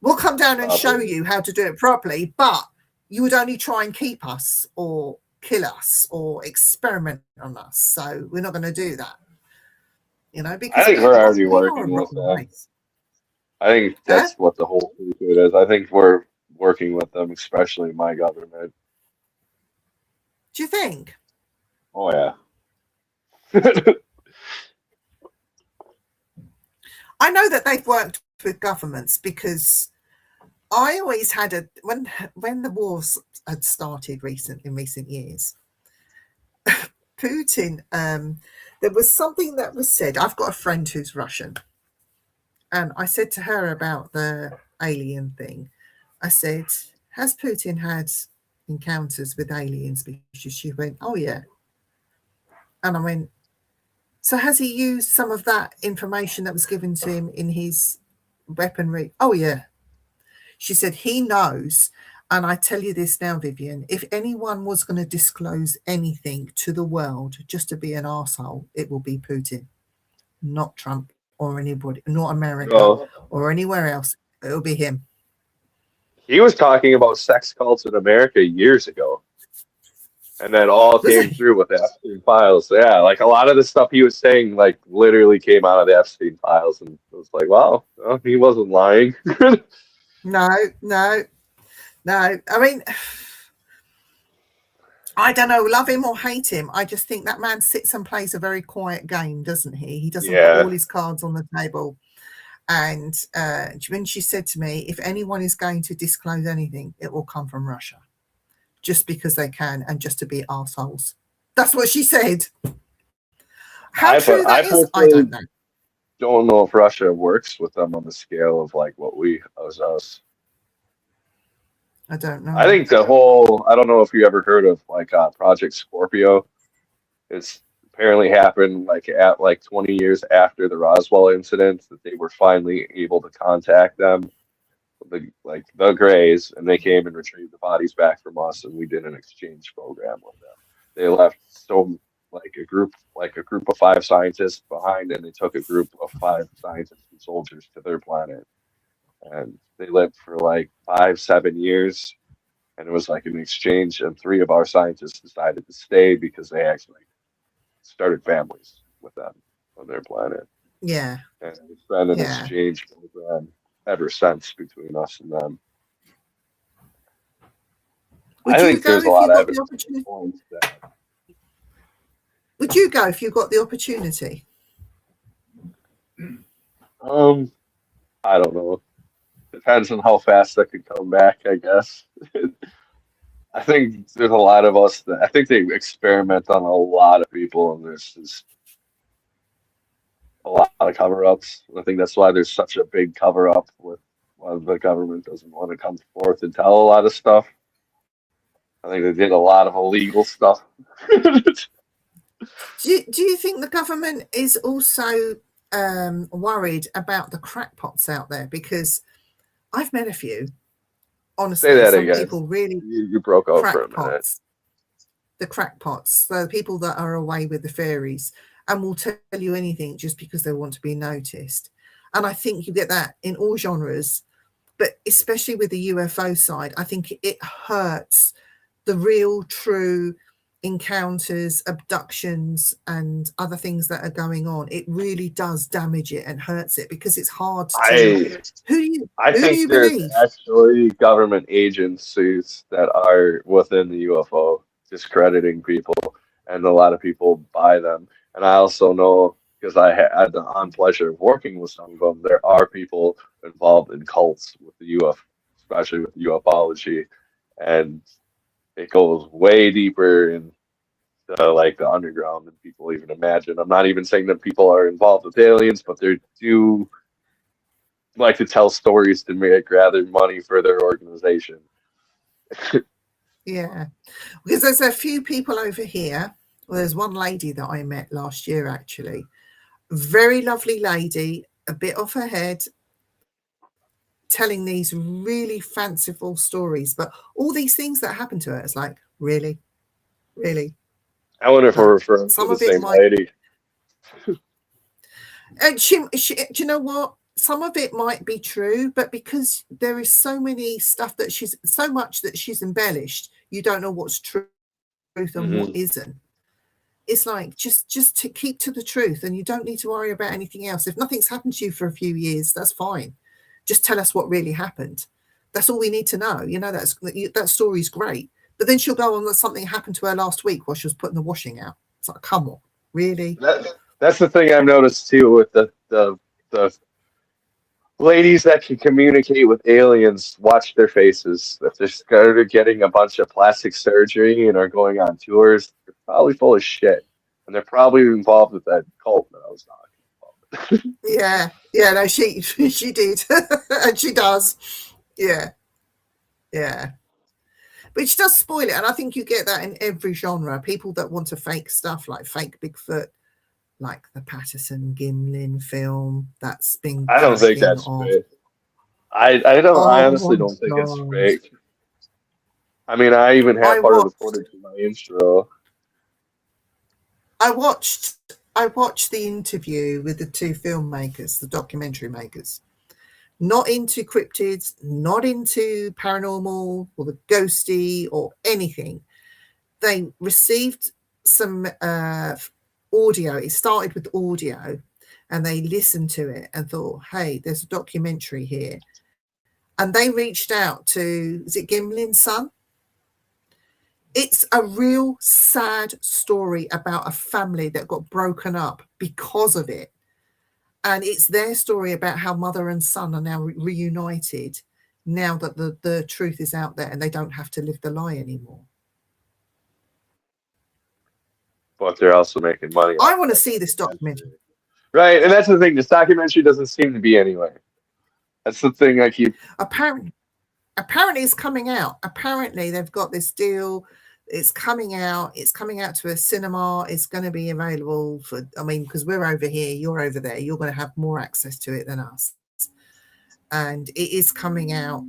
We'll come down and show you how to do it properly, but you would only try and keep us or kill us or experiment on us. So we're not going to do that. You know, because I think we're already we are a working with rotten them. race. I think Huh? that's what the whole secret is. I think we're working with them, especially my government. Do you think? Oh yeah. I know that they've worked with governments because I always had when the wars had started in recent years, Putin, there was something that was said. I've got a friend who's Russian, and I said to her about the alien thing. I said, has Putin had encounters with aliens? Because she went, oh yeah. And I went, so has he used some of that information that was given to him in his weaponry? Oh yeah. She said he knows. And I tell you this now, Vivien, if anyone was going to disclose anything to the world just to be an arsehole, it will be Putin, not Trump or anybody, not America So or anywhere else. It'll be him. he was talking about sex cults in America years ago. And then all Was came he? through with the Epstein files. Yeah, like a lot of the stuff he was saying, like literally came out of the Epstein files, and it was like, wow, well, he wasn't lying. No, no, no. I mean, I don't know, love him or hate him. I just think that man sits and plays a very quiet game, doesn't he? He doesn't put all Yeah, his cards on the table. And when she said to me, if anyone is going to disclose anything, it will come from Russia, just because they can and just to be arseholes. That's what she said. How true that I is, I don't personally know. don't know if Russia works with them on the scale of like what we as us. I don't I know. think the whole. I don't know if you ever heard of like Project Scorpio. It's apparently happened like at like 20 years after the Roswell incident that they were finally able to contact them, the Greys, and they came and retrieved the bodies back from us, and we did an exchange program with them. They left like a group of 5 scientists behind, and they took a group of 5 scientists and soldiers to their planet, and they lived for like 5, 7 years. And it was like an exchange, and 3 of our scientists decided to stay because they actually started families with them on their planet. Yeah, And it's been an yeah. exchange program ever since between us and them. I Would you think go there's a if lot you of got the evidence that opportunity? points that. Would you go if you got the opportunity? Um, I don't know. Depends on how fast I could come back, I guess. I think there's a lot of us that I think they experiment on a lot of people, and there's just a lot of cover-ups. I think that's why there's such a big cover-up with why the government doesn't want to come forth and tell a lot of stuff. I think they did a lot of illegal stuff. Do you think the government is also worried about the crackpots out there? Because I've met a few. Say Honestly, that some again. people really You broke out for a minute. crackpots. The crackpots, so the people that are away with the fairies and will tell you anything just because they want to be noticed. And I think you get that in all genres, but especially with the UFO side, I think it hurts the real, true encounters, abductions, and other things that are going on, it really does damage it and hurts it, because it's hard to I who do think you there's believe? actually government agencies that are within the UFO discrediting people, and a lot of people buy them. And I also know, because I had the pleasure of working with some of them, there are people involved in cults with the UFO, especially with ufology, and it goes way deeper into like the underground than people even imagine. I'm not even saying that people are involved with aliens, but they do like to tell stories to make rather money for their organization. Yeah, because there's a few people over here. Well, there's one lady that I met last year, actually. Very lovely lady, a bit off her head, telling these really fanciful stories, but all these things that happen to her, it's like, really? Really? I wonder if we're Like, referring to some the of it same might, lady. and do you know what? Some of it might be true, but because there is so many stuff that so much that she's embellished, you don't know what's truth and what Hmm. isn't. It's like, just to keep to the truth, and you don't need to worry about anything else. If nothing's happened to you for a few years, that's fine. Just tell us what really happened. That's all we need to know. You know, that story's great. But then she'll go on that something happened to her last week while she was putting the washing out. It's like, come on, really? That's the thing I've noticed too with the ladies that can communicate with aliens. Watch their faces. If they're started getting a bunch of plastic surgery and are going on tours, they're probably full of shit, and they're probably involved with that cult that I was talking about. Yeah, yeah. No, she did, and she does. Yeah, yeah. But she does spoil it, and I think you get that in every genre. People that want to fake stuff, like fake Bigfoot, like the Patterson Gimlin film that's been I don't think dragging that's off. fake. I don't. I Oh honestly my don't think it's god! fake. I mean, I even have I part of the watched, footage in my intro. I watched, I watched the interview with the two filmmakers, the documentary makers. Not into cryptids, not into paranormal or the ghosty or anything. They received some audio. It started with audio, and they listened to it and thought, hey, there's a documentary here. And they reached out to, is it Gimlin's son? It's a real sad story about a family that got broken up because of it. And it's their story about how mother and son are now reunited now that the truth is out there and they don't have to live the lie anymore. But they're also making money I off want to that see this documentary. documentary. Right, and that's the thing. This documentary doesn't seem to be anywhere. That's the thing I keep. Apparently it's coming out. Apparently they've got this deal. It's coming out. It's coming out to a cinema. It's going to be available for, I mean, because we're over here, you're over there. You're going to have more access to it than us. And it is coming out.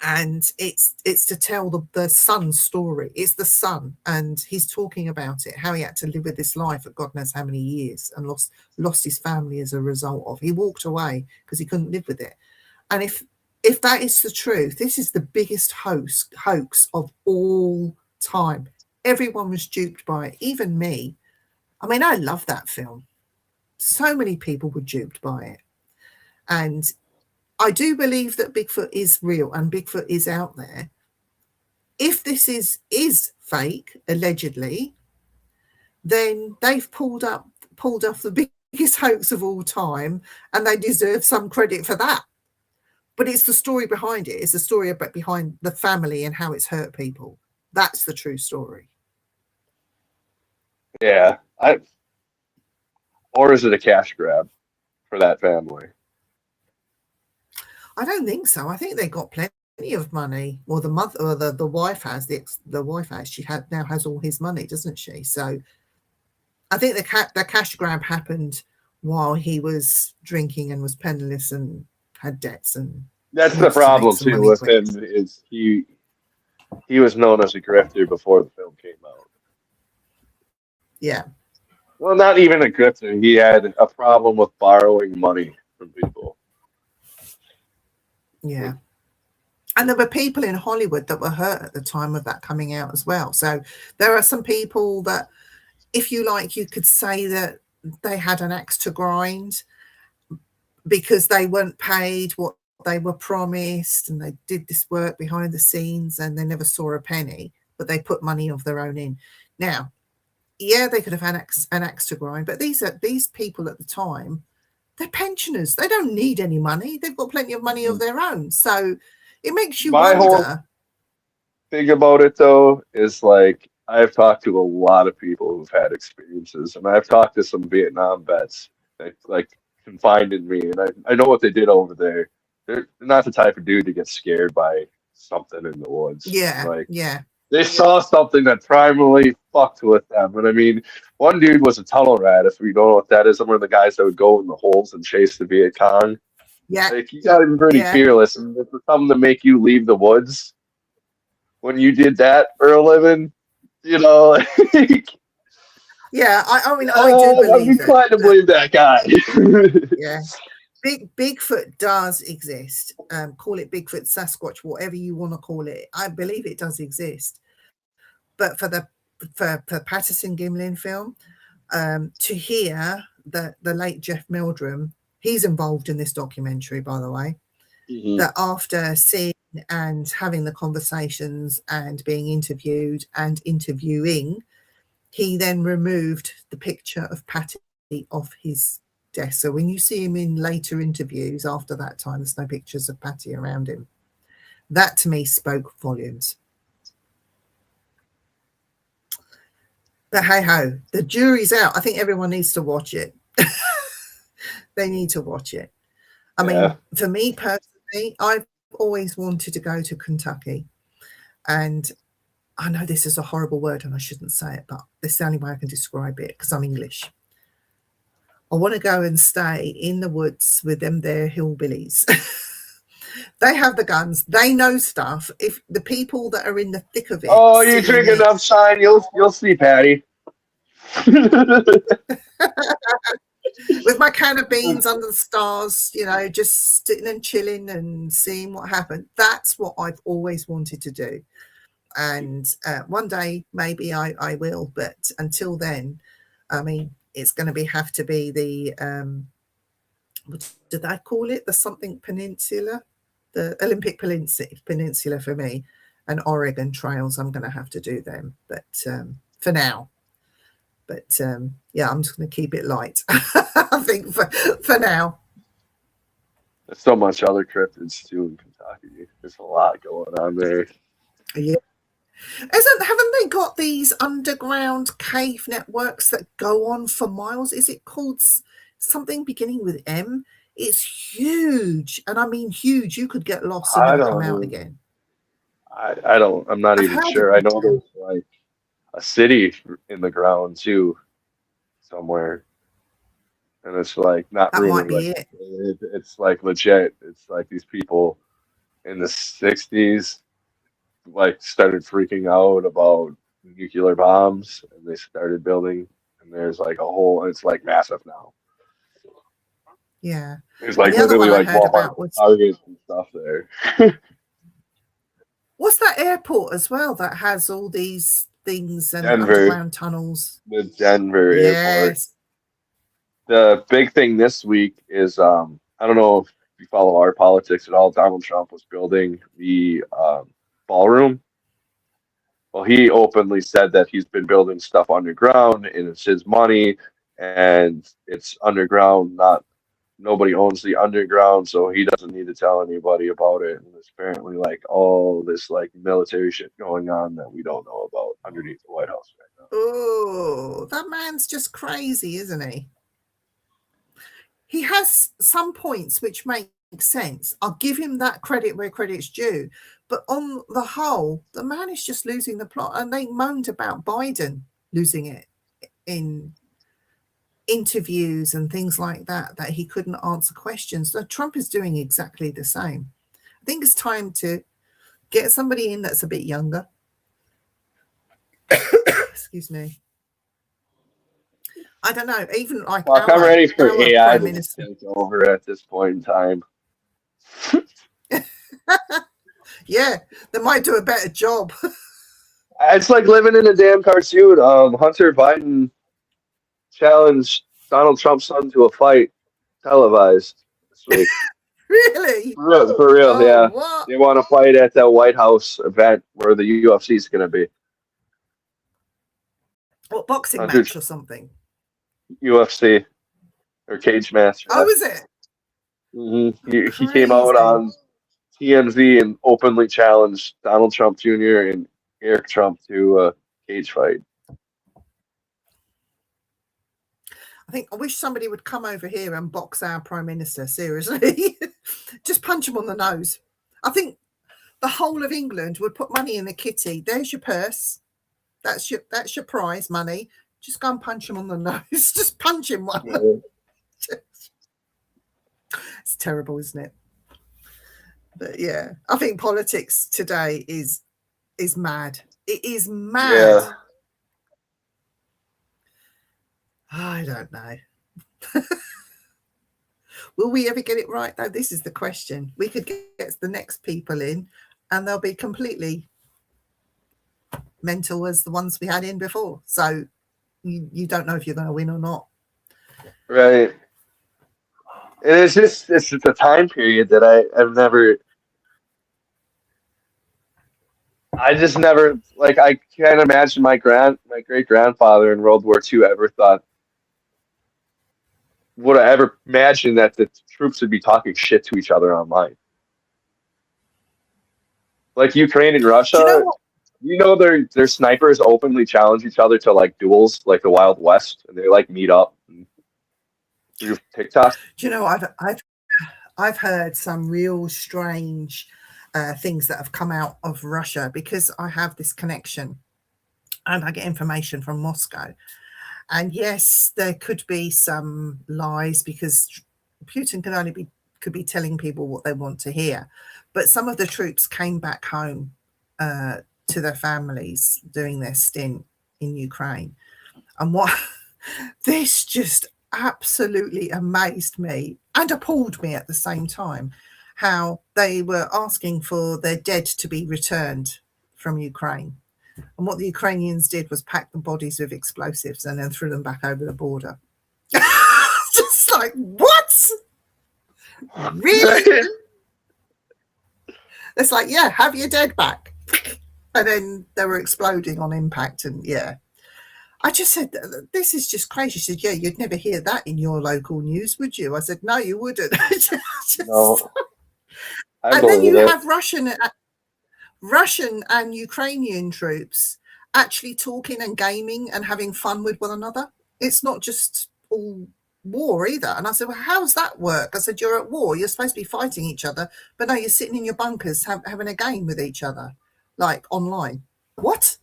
And it's to tell the son's story. It's the son, and he's talking about it, how he had to live with this life for God knows how many years, and lost his family as a result of. He walked away because he couldn't live with it. And if that is the truth, this is the biggest hoax of all time. Everyone was duped by it, even me. I mean, I love that film. So many people were duped by it. And I do believe that Bigfoot is real and Bigfoot is out there. If this is fake, allegedly, then they've pulled off the biggest hoax of all time, and they deserve some credit for that. But it's the story behind it. It's the story about behind the family and how it's hurt people. That's the true story. Yeah, or is it a cash grab for that family? I don't think so. I think they got plenty of money. Or the mother, or the wife has the wife has. She now has all his money, doesn't she? So I think the cash grab happened while he was drinking and was penniless and had debts and That's the needs to make problem some too money with quick. him. Is he was known as a grifter before the film came out. Yeah. Well, not even a grifter. He had a problem with borrowing money from people. Yeah. And there were people in Hollywood that were hurt at the time of that coming out as well. So there are some people that, if you like, you could say that they had an axe to grind because they weren't paid what they were promised, and they did this work behind the scenes and they never saw a penny, but they put money of their own in. Now, yeah, they could have had an axe to grind, but these people at the time, they're pensioners. They don't need any money. They've got plenty of money of their own. So it makes you My whole wonder. thing about it though is like I've talked to a lot of people who've had experiences, and I've talked to some Vietnam vets that like confided in me, and I know what they did over there. They're not the type of dude to get scared by something in the woods. Yeah, Like yeah, they saw something that primarily fucked with them. And I mean, one dude was a tunnel rat. If you don't know what that is, I'm one of the guys that would go in the holes and chase the Viet Cong. yeah, Like you gotta be pretty yeah, fearless, and if it's something to make you leave the woods when you did that for a living, you know, like, yeah. I mean, I do I'm believe inclined to that. believe that guy. Yeah, Bigfoot does exist. Call it Bigfoot, Sasquatch, whatever you want to call it. I believe it does exist. But for Patterson Gimlin film, to hear that the late Jeff Meldrum, he's involved in this documentary, by the way, that after seeing and having the conversations and being interviewed and interviewing, he then removed the picture of Patty off his desk. So when you see him in later interviews after that time, there's no pictures of Patty around him. That to me spoke volumes. But hey ho, the jury's out. I think everyone needs to watch it. They need to watch it. I mean, for me personally, I've always wanted to go to Kentucky. And I know this is a horrible word and I shouldn't say it, but this is the only way I can describe it because I'm English. I want to go and stay in the woods with them there hillbillies. They have the guns. They know stuff. If the people that are in the thick of it. Oh, you drink enough shine, you'll see Patty. With my can of beans under the stars, you know, just sitting and chilling and seeing what happened. That's what I've always wanted to do. And one day maybe I will, but until then, I mean, it's going to have to be the what did I call it? The something peninsula, the Olympic Peninsula for me, and Oregon trails. I'm going to have to do them, but for now. But yeah, I'm just going to keep it light. I think for now. There's so much other cryptids too in Kentucky. There's a lot going on there. Yeah. Haven't they got these underground cave networks that go on for miles? Is it called something beginning with M? It's huge, and I mean huge. You could get lost and then come out again. I'm not even sure. I know there's like a city in the ground too, somewhere, and it's like not that really might be like it's like legit. It's like these people in the '60s like started freaking out about nuclear bombs, and they started building. And there's like a whole. It's like massive now. Yeah, there's like literally like Walmart, Target, and stuff there. What's that airport as well that has all these things and Denver, underground tunnels? The Denver airport. The big thing this week is I don't know if you follow our politics at all. Donald Trump was building the ballroom. Well, he openly said that he's been building stuff underground and it's his money and it's underground, not nobody owns the underground, so he doesn't need to tell anybody about it. And there's apparently like all this like military shit going on that we don't know about underneath the White House right now. Oh, that man's just crazy, isn't he? He has some points which make sense. I'll give him that credit where credit's due. But on the whole, the man is just losing the plot. And they moaned about Biden losing it in interviews and things like that he couldn't answer questions. So Trump is doing exactly the same. I think it's time to get somebody in that's a bit younger. Excuse me. I don't know. Even like I'm ready for AI to take over at this point in time. Yeah, they might do a better job. It's like living in a damn cartoon. Hunter Biden challenged Donald Trump's son to a fight televised this week. Really? For real, Oh, yeah. what? They want to fight at that White House event where the UFC is going to be. What, boxing Hunter match or something? UFC or cage match. Oh, Yeah. is it? He came out Crazy. on TMZ and openly challenged Donald Trump Jr. and Eric Trump to a cage fight. I wish somebody would come over here and box our Prime Minister, seriously. Just punch him on the nose. I think the whole of England would put money in the kitty. There's your purse. That's your prize money. Just go and punch him on the nose. Just punch him one. Yeah. It's terrible, isn't it? But yeah, I think politics today is mad. It is mad. Yeah. I don't know. Will we ever get it right, though? This is the question. We could get the next people in and they'll be completely mental as the ones we had in before. So you don't know if you're going to win or not. Right. And it's just a time period that I just never, like, I can't imagine my great grandfather in World War II ever thought, would I ever imagine that the troops would be talking shit to each other online? Like Ukraine and Russia, Do you know what? their snipers openly challenge each other to like duels, like the Wild West, and they like meet up through TikTok. Do you know, I've heard some real strange things that have come out of Russia because I have this connection and I get information from Moscow. And yes, there could be some lies because Putin could be telling people what they want to hear. But some of the troops came back home to their families doing their stint in Ukraine. And what this just absolutely amazed me and appalled me at the same time, how they were asking for their dead to be returned from Ukraine. And what the Ukrainians did was pack the bodies with explosives and then threw them back over the border. Just like, what? Really? It's like, yeah, have your dead back. And then they were exploding on impact. And yeah, I just said, this is just crazy. She said, yeah, you'd never hear that in your local news, would you? I said, no, you wouldn't. No, and then you have Russian and Ukrainian troops actually talking and gaming and having fun with one another. It's not just all war either. And I said, well, how does that work? I said, you're at war. You're supposed to be fighting each other. But no, you're sitting in your bunkers having a game with each other, like online. What?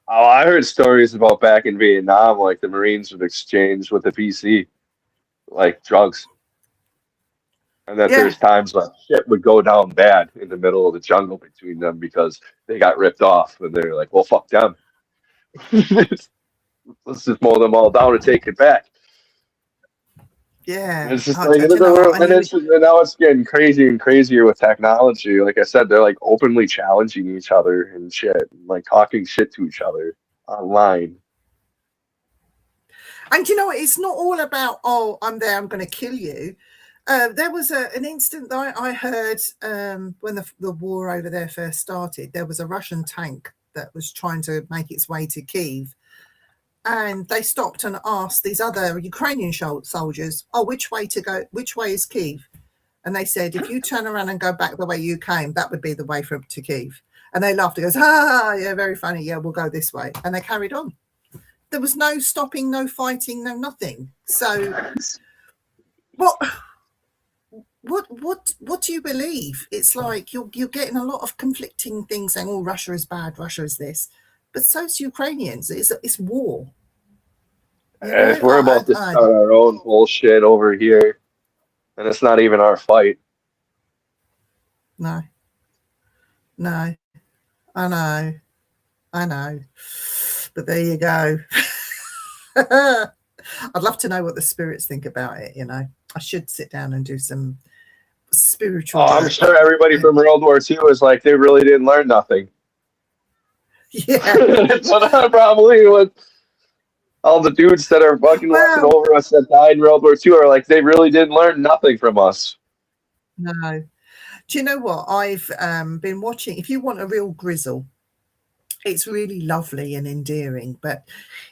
Oh, I heard stories about back in Vietnam, like the Marines would exchange with the PC, like drugs. And that there's times when shit would go down bad in the middle of the jungle between them because they got ripped off, and they're like, "Well, fuck them. Let's just mow them all down and take it back." Yeah, and it's just like, and now it's getting crazier and crazier with technology. Like I said, they're like openly challenging each other and shit, and like talking shit to each other online. And you know, it's not all about, oh, I'm there, I'm going to kill you. There was an instant that I heard when the war over there first started. There was a Russian tank that was trying to make its way to Kyiv. And they stopped and asked these other Ukrainian soldiers, oh, which way to go? Which way is Kyiv? And they said, if you turn around and go back the way you came, that would be the way to Kyiv. And they laughed. It goes, yeah, very funny. Yeah, we'll go this way. And they carried on. There was no stopping, no fighting, no nothing. So what do you believe? It's like you're getting a lot of conflicting things saying, oh, Russia is bad, Russia is this. But so's Ukrainians. It's war. You know? If we're about to start our own bullshit over here, and it's not even our fight. No. I know. But there you go. I'd love to know what the spirits think about it, you know. I should sit down and do some spiritual Oh, I'm work. sure everybody from World War II is like, they really didn't learn nothing. Yeah. So that probably what all the dudes that are fucking watching Well, over us that died in World War II are like, they really didn't learn nothing from us. no. Do you know what? I've been watching, if you want a real grizzle, it's really lovely and endearing. But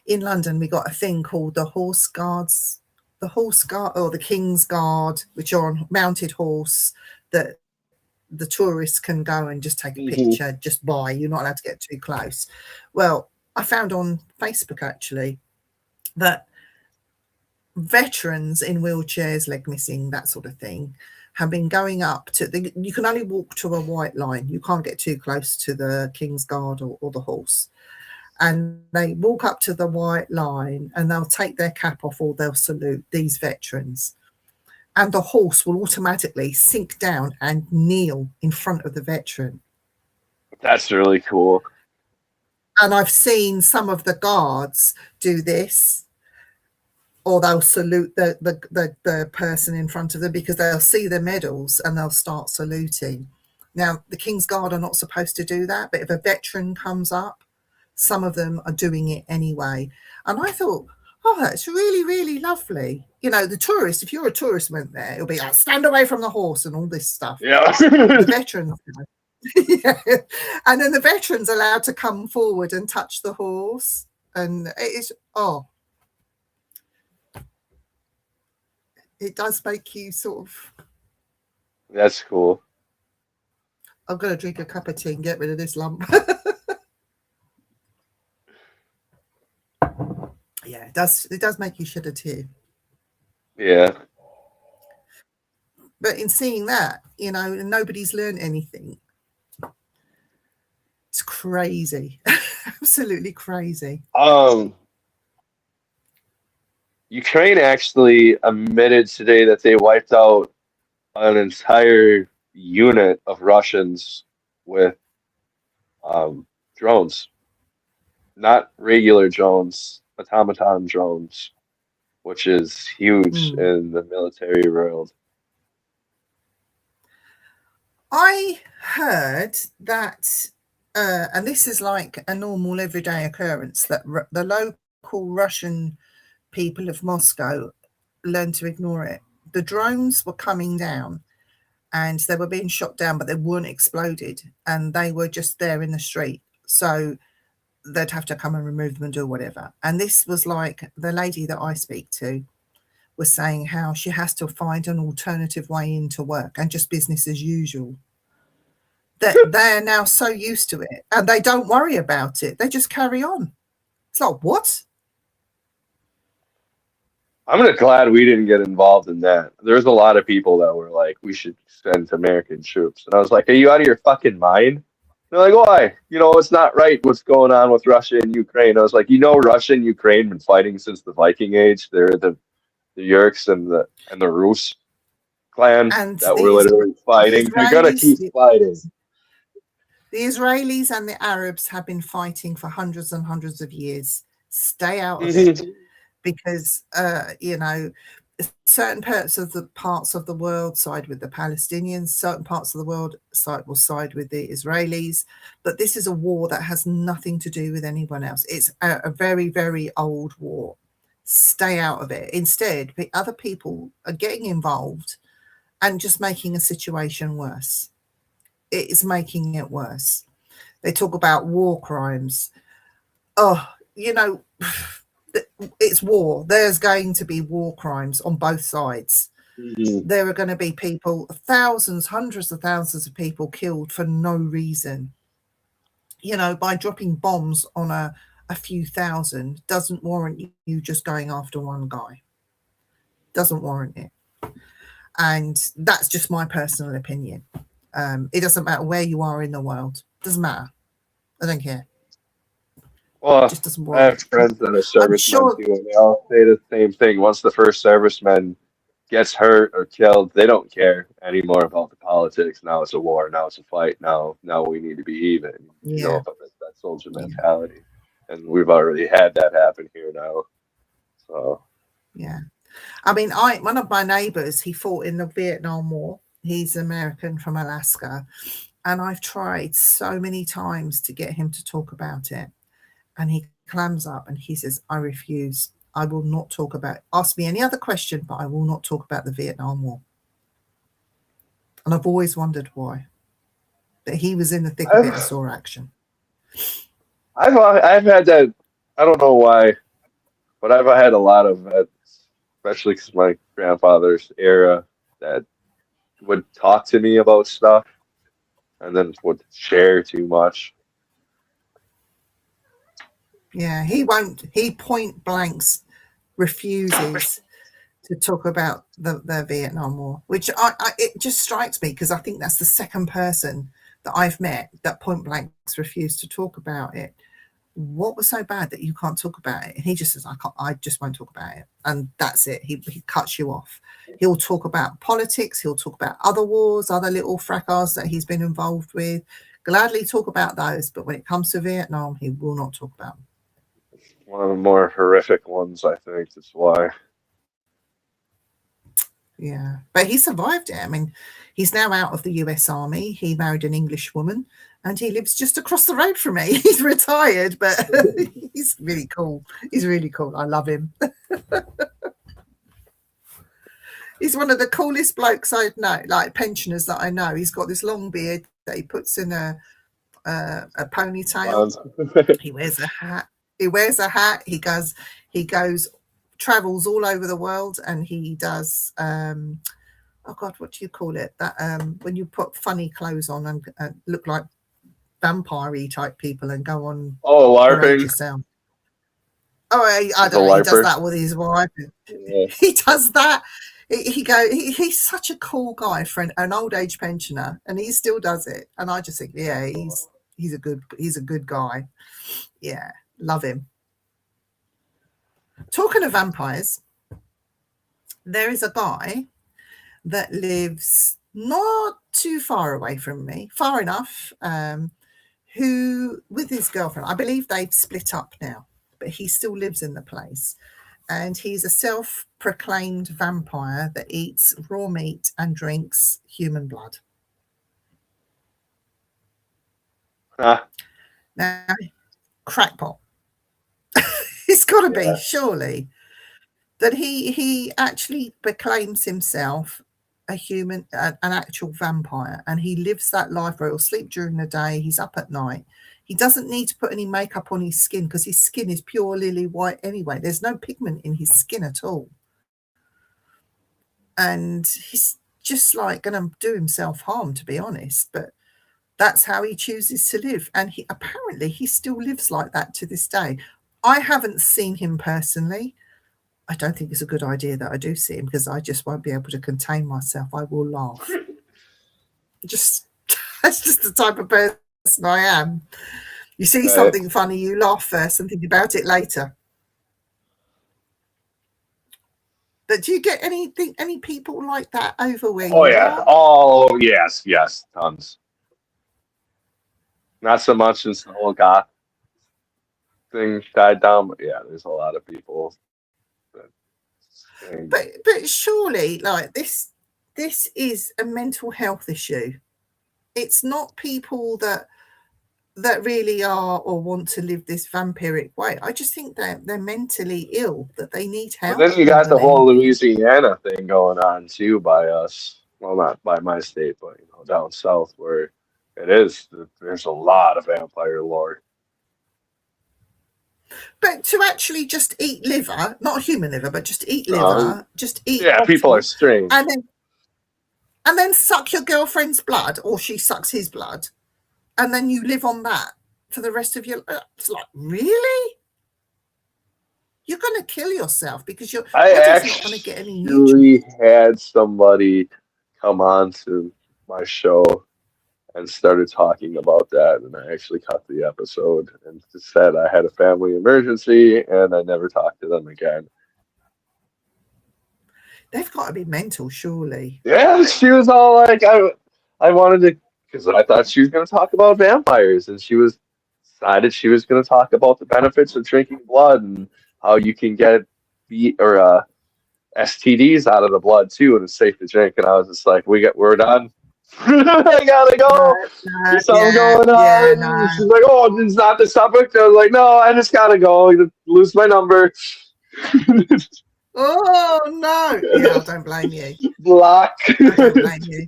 in London, we got a thing called the Horse Guards, the Horse Guard or the King's Guard, which are on mounted horse that the tourists can go and just take a Mhm. picture, just by. You're not allowed to get too close. Well, I found on Facebook actually that veterans in wheelchairs, leg missing, that sort of thing, have been going up to you can only walk to a white line. You can't get too close to the King's Guard or the horse. And they walk up to the white line and they'll take their cap off or they'll salute these veterans. And the horse will automatically sink down and kneel in front of the veteran. That's really cool. And I've seen some of the guards do this, or they'll salute the person in front of them because they'll see the medals and they'll start saluting. Now, the King's Guard are not supposed to do that, but if a veteran comes up, some of them are doing it anyway. And I thought, oh, that's really, really lovely. You know, the tourist, if you're a tourist went there, it'll be like, stand away from the horse and all this stuff. Yeah. The veterans, yeah. And then the veterans allowed to come forward and touch the horse. And it is, oh, it does make you sort of, That's cool. I'm going to drink a cup of tea and get rid of this lump. Yeah, it does make you shed a tear. Yeah. But in seeing that, you know, nobody's learned anything. It's crazy. Absolutely crazy. Ukraine actually admitted today that they wiped out an entire unit of Russians with drones. Not regular drones, automaton drones, which is huge in the military world. I heard that, and this is like a normal everyday occurrence, that the local Russian people of Moscow learned to ignore it. The drones were coming down and they were being shot down, but they weren't exploded, and they were just there in the street. So they'd have to come and remove them and do whatever. And this was like the lady that I speak to was saying how she has to find an alternative way into work and just business as usual. That they're now so used to it and they don't worry about it. They just carry on. It's like, what? I'm glad we didn't get involved in that. There's a lot of people that were like, we should send American troops. And I was like, are you out of your fucking mind? They're like, why? You know, it's not right what's going on with Russia and Ukraine. I was like, you know, Russia and Ukraine been fighting since the Viking Age. They're the Yerks and the Rus clan And that were literally fighting. They're gonna keep fighting. The Israelis and the Arabs have been fighting for hundreds and hundreds of years. Stay out of it, because you know, certain parts of the world side with the Palestinians, certain parts of the world will side with the Israelis. But this is a war that has nothing to do with anyone else. It's a very, very old war. Stay out of it. Instead, other people are getting involved and just making a situation worse. It is making it worse. They talk about war crimes. Oh, you know, it's war. There's going to be war crimes on both sides. There are going to be people, thousands, hundreds of thousands of people killed for no reason. You know, by dropping bombs on a few thousand doesn't warrant you just going after one guy. Doesn't warrant it. And that's just my personal opinion. It doesn't matter where you are in the world. Doesn't matter. I don't care. Well, Just doesn't I have friends that are servicemen too, and they all say the same thing. Once the first serviceman gets hurt or killed, they don't care anymore about the politics. Now it's a war. Now it's a fight. Now we need to be even. Yeah. You know, that soldier mentality, and we've already had that happen here now. So yeah, I mean, one of my neighbours, he fought in the Vietnam War, He's American from Alaska. And I've tried so many times to get him to talk about it. And he clams up and he says, I refuse. I will not talk about it. Ask me any other question, but I will not talk about the Vietnam War. And I've always wondered why. But he was in the thick of it and saw action. I've had that. I don't know why, but I've had a lot of vets, especially because my grandfather's era, that would talk to me about stuff and then would share too much. Yeah, he won't. He point blanks refuses to talk about the Vietnam War, which it just strikes me because I think that's the second person that I've met that point blanks refused to talk about it. What was so bad that you can't talk about it? And he just says, I just won't talk about it. And that's it. He cuts you off. He'll talk about politics. He'll talk about other wars, other little fracas that he's been involved with. Gladly talk about those. But when it comes to Vietnam, he will not talk about them. One of the more horrific ones, I think. That's why. Yeah, but he survived it. I mean, he's now out of the US Army. He married an English woman and he lives just across the road from me. He's retired, but he's really cool. He's really cool. I love him. He's one of the coolest blokes I know, like pensioners that I know. He's got this long beard that he puts in a ponytail. He wears a hat. He goes travels all over the world, and he does oh god, what do you call it, that when you put funny clothes on and look like vampire-y type people and go on LARPing yourself. I don't know, he does that with his wife. Yeah. He does that. He's such a cool guy for an old age pensioner, and he still does it, and I just think, yeah, he's a good guy. Yeah, love him. Talking of vampires, there is a guy that lives not too far away from me, far enough, who, with his girlfriend, I believe they've split up now, but he still lives in the place. And he's a self-proclaimed vampire that eats raw meat and drinks human blood. Now, crackpot. It's got to be, surely, that he actually proclaims himself a human, an actual vampire, and he lives that life where he'll sleep during the day, he's up at night. He doesn't need to put any makeup on his skin because his skin is pure lily white anyway. There's no pigment in his skin at all. And he's just like going to do himself harm, to be honest. But that's how he chooses to live. And he still lives like that to this day. I haven't seen him personally. I don't think it's a good idea that I do see him because I just won't be able to contain myself. I will laugh. That's just the type of person I am. You see something funny, you laugh first and think about it later. But do you get any people like that over where you are? Oh, yes, tons. Not so much since the whole goth thing died down, but yeah, there's a lot of people. But surely, like this is a mental health issue. It's not people that really are or want to live this vampiric way. I just think they're mentally ill, that they need help. But then you got the whole Louisiana thing going on too by us. Well, not by my state, but down south where there's a lot of vampire lore. But to actually just eat liver, not human liver, but just eat liver, just eat. Yeah, people are strange. And then suck your girlfriend's blood, or she sucks his blood, and then you live on that for the rest of your life. It's like, really? You're going to kill yourself because your body's not going to get any nutrients. I had somebody come on to my show and started talking about that, and I actually cut the episode and said I had a family emergency and I never talked to them again. They've got to be mental, surely. Yeah, she was all like, I wanted to, because I thought she was going to talk about vampires, and she decided she was going to talk about the benefits of drinking blood and how you can get STDs out of the blood too, and it's safe to drink. And I was just like, we're done. I gotta No, go. no, There's something yeah, going yeah, on. no. And she's like, oh, it's not the subject. I was like, no, I just gotta go. Lose my number. Oh no, yeah, I don't blame you. Block. I don't blame you.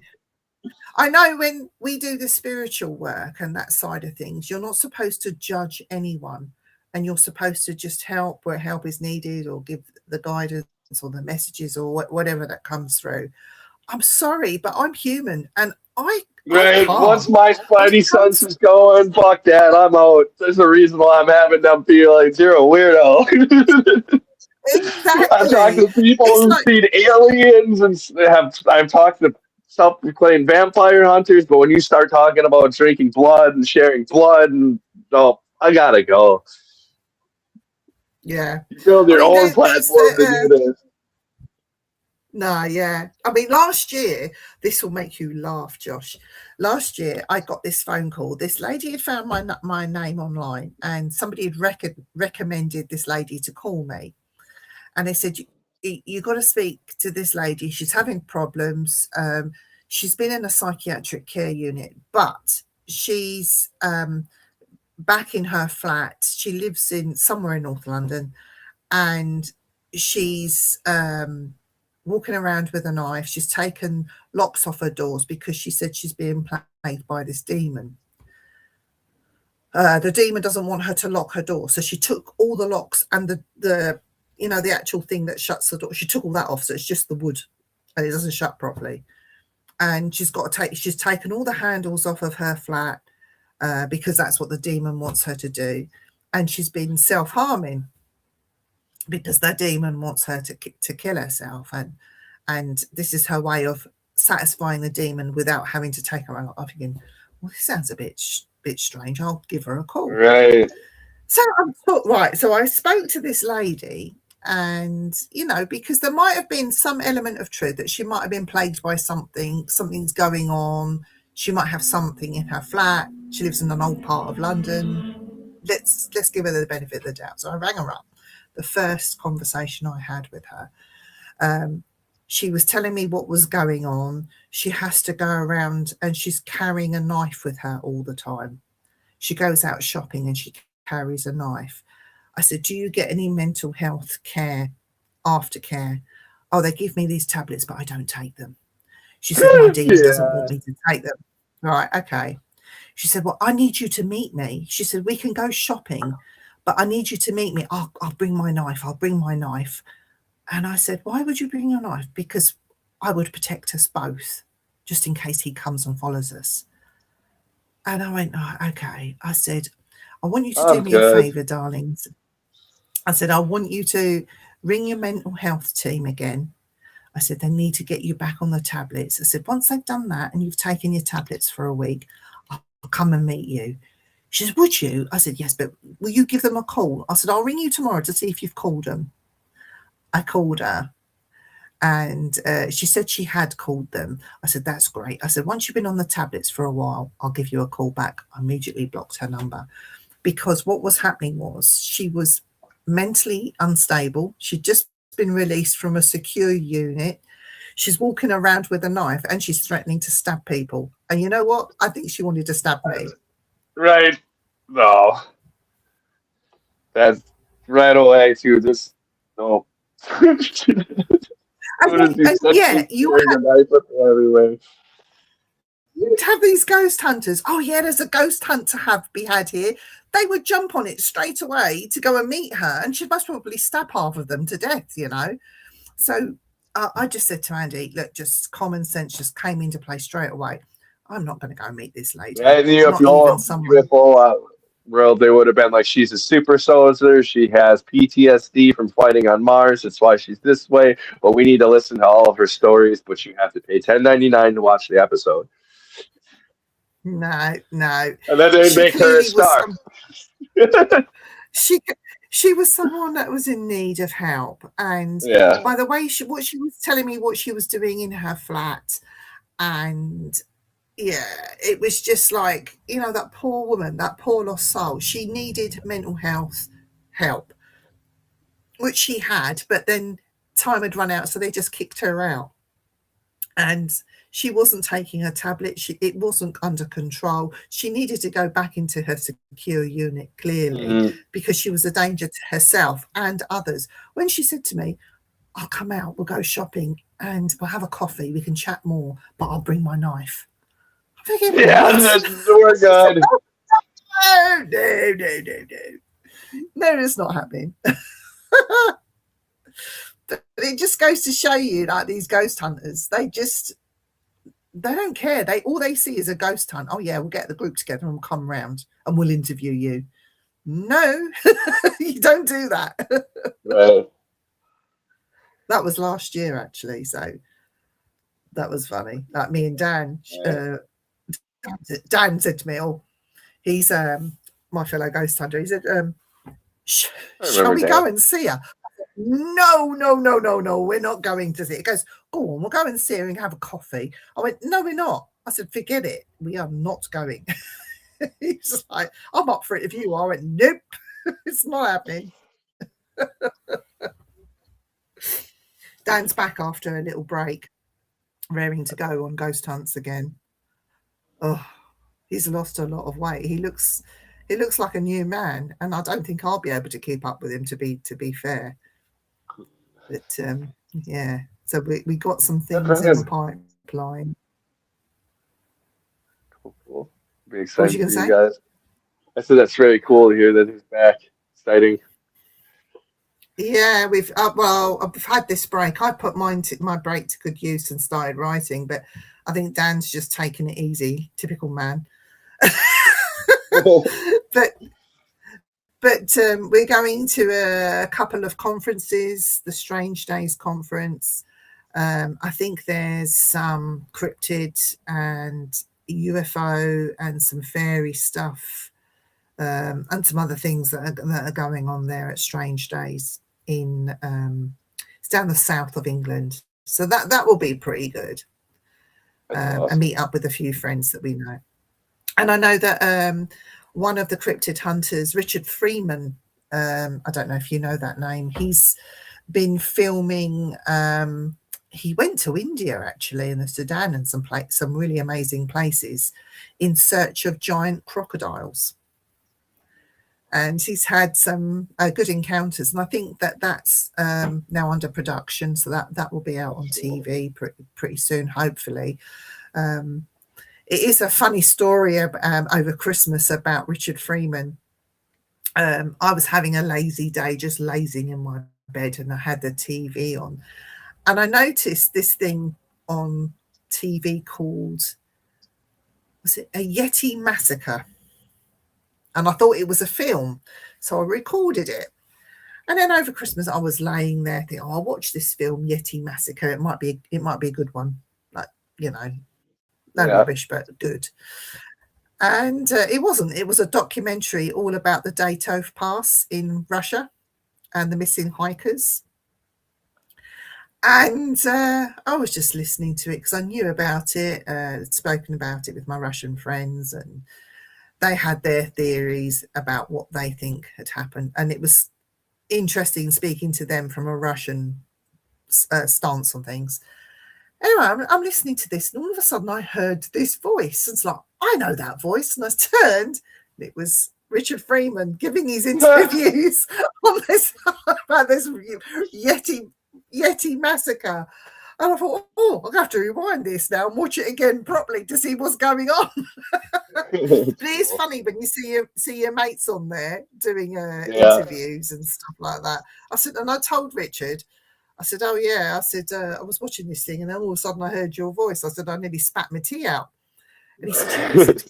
I know when we do the spiritual work and that side of things, you're not supposed to judge anyone, and you're supposed to just help where help is needed, or give the guidance or the messages or whatever that comes through. I'm sorry, but I'm human, and I Right. Once can't. my I spidey can't. sense is going, fuck that. I'm out. There's a reason why I'm having them feelings. You're a weirdo. I've talked Exactly. to people It's who've like, seen aliens and I've talked to self-proclaimed vampire hunters, but when you start talking about drinking blood and sharing blood, and oh, I gotta go. yeah. You build I your mean, own there's platform to do this. no, yeah. I mean, last year, this will make you laugh, Josh. Last year, I got this phone call. This lady had found my name online, and somebody had recommended this lady to call me. And they said, you got to speak to this lady. She's having problems. She's been in a psychiatric care unit, but she's back in her flat. She lives in somewhere in North London, and she's walking around with a knife. She's taken locks off her doors because she said she's being plagued by this demon. The demon doesn't want her to lock her door, so she took all the locks and the the actual thing that shuts the door. She took all that off, so it's just the wood, and it doesn't shut properly. And she's taken all the handles off of her flat because that's what the demon wants her to do, and she's been self-harming because the demon wants her to kill herself, and this is her way of satisfying the demon without having to take her out. I'm thinking, well, this sounds a bit strange. I'll give her a call. Right. So I thought, right. So I spoke to this lady, and because there might have been some element of truth that she might have been plagued by something's going on. She might have something in her flat. She lives in an old part of London. Let's give her the benefit of the doubt. So I rang her up. The first conversation I had with her, she was telling me what was going on. She has to go around, and she's carrying a knife with her all the time. She goes out shopping and she carries a knife. I said, do you get any mental health care, aftercare? Oh, they give me these tablets, but I don't take them. She said, my demon doesn't want me to take them. Right, okay. She said, well, I need you to meet me. She said, we can go shopping, but I need you to meet me. I'll bring my knife. I'll bring my knife. And I said, why would you bring your knife? Because I would protect us both, just in case he comes and follows us. And I went, oh, okay. I said, I want you to do me a favour, darlings. I said, I want you to ring your mental health team again. I said, they need to get you back on the tablets. I said, once they've done that and you've taken your tablets for a week, I'll come and meet you. She said, would you? I said, yes, but will you give them a call? I said, I'll ring you tomorrow to see if you've called them. I called her, and she said she had called them. I said, that's great. I said, once you've been on the tablets for a while, I'll give you a call back. I immediately blocked her number, because what was happening was she was mentally unstable. She'd just been released from a secure unit. She's walking around with a knife, and she's threatening to stab people. And you know what? I think she wanted to stab me. Right. No. That's right away too. Just no. And yeah, you you'd have these ghost hunters. Oh yeah, there's a ghost hunt to be had here. They would jump on it straight away to go and meet her, and she'd most probably stab half of them to death. So I just said to Andy, look, just common sense just came into play straight away. I'm not going to go meet this lady. And not even someone. World, they would have been like, she's a super soldier. She has PTSD from fighting on Mars. That's why she's this way. But we need to listen to all of her stories. But you have to pay $10.99 to watch the episode. No. And then they make her a star. She was someone that was in need of help. And by the way, what she was telling me, what she was doing in her flat, and yeah, it was just like, that poor woman, that poor lost soul. She needed mental health help, which she had, but then time had run out, so they just kicked her out. And she wasn't taking her tablet. It wasn't under control. She needed to go back into her secure unit, clearly, because she was a danger to herself and others. When she said to me, I'll come out, we'll go shopping, and we'll have a coffee, we can chat more, but I'll bring my knife. I'm thinking, Yeah, what? that's so good. No, it's not happening. But it just goes to show you, like, these ghost hunters, they don't care. All they see is a ghost hunt. Oh yeah, we'll get the group together and we'll come round and we'll interview you. No, you don't do that. Right. That was last year, actually, so that was funny. Like, me and Dan, Dan said to me, "Oh, he's my fellow ghost hunter." He said, "Shall we go and see her?" No, we're not going to see it. It goes, "Go on, we'll go and see her and have a coffee." I went, "No, we're not." I said, "Forget it. We are not going." He's like, "I'm up for it if you are." I went, "Nope, it's not happening." Dan's back after a little break, raring to go on ghost hunts again. Oh, he's lost a lot of weight. He looks like a new man, and I don't think I'll be able to keep up with him, to be fair. But yeah, so we got some things in the pipeline. Cool. Be What was excited you going for to you say? guys. I said that's very cool to hear that he's back. Exciting. Yeah, I've had this break. I put my break to good use and started writing, but I think Dan's just taken it easy. Typical man. but we're going to a couple of conferences. The Strange Days conference. I think there's some cryptid and UFO and some fairy stuff, and some other things that are going on there at Strange Days. It's down the south of England, so that will be pretty good. Awesome. And meet up with a few friends that we know. And I know that one of the cryptid hunters, Richard Freeman, I don't know if you know that name, he's been filming. He went to India, actually, and the Sudan, and some really amazing places in search of giant crocodiles. And he's had some good encounters, and I think that's now under production, so that will be out on TV pretty soon, hopefully. It is a funny story over Christmas about Richard Freeman. I was having a lazy day, just lazing in my bed, and I had the TV on, and I noticed this thing on TV called, was it a Yeti Massacre? And I thought it was a film, so I recorded it. And then over Christmas, I was laying there thinking, I'll watch this film, Yeti Massacre. It might be a good one, like, no rubbish, but good. And it wasn't. It was a documentary all about the Daytov Pass in Russia and the missing hikers. And I was just listening to it because I knew about it, spoken about it with my Russian friends, and they had their theories about what they think had happened. And it was interesting speaking to them from a Russian stance on things. Anyway, I'm listening to this, and all of a sudden I heard this voice. It's like, I know that voice. And I turned, and it was Richard Freeman giving his interviews on this about this Yeti Massacre. And I thought, I'm going to have to rewind this now and watch it again properly to see what's going on. But it is funny when you see your mates on there doing interviews and stuff like that. I said, and I told Richard, I said, oh yeah, I said, I was watching this thing, and then all of a sudden I heard your voice. I said, I nearly spat my tea out. And he said,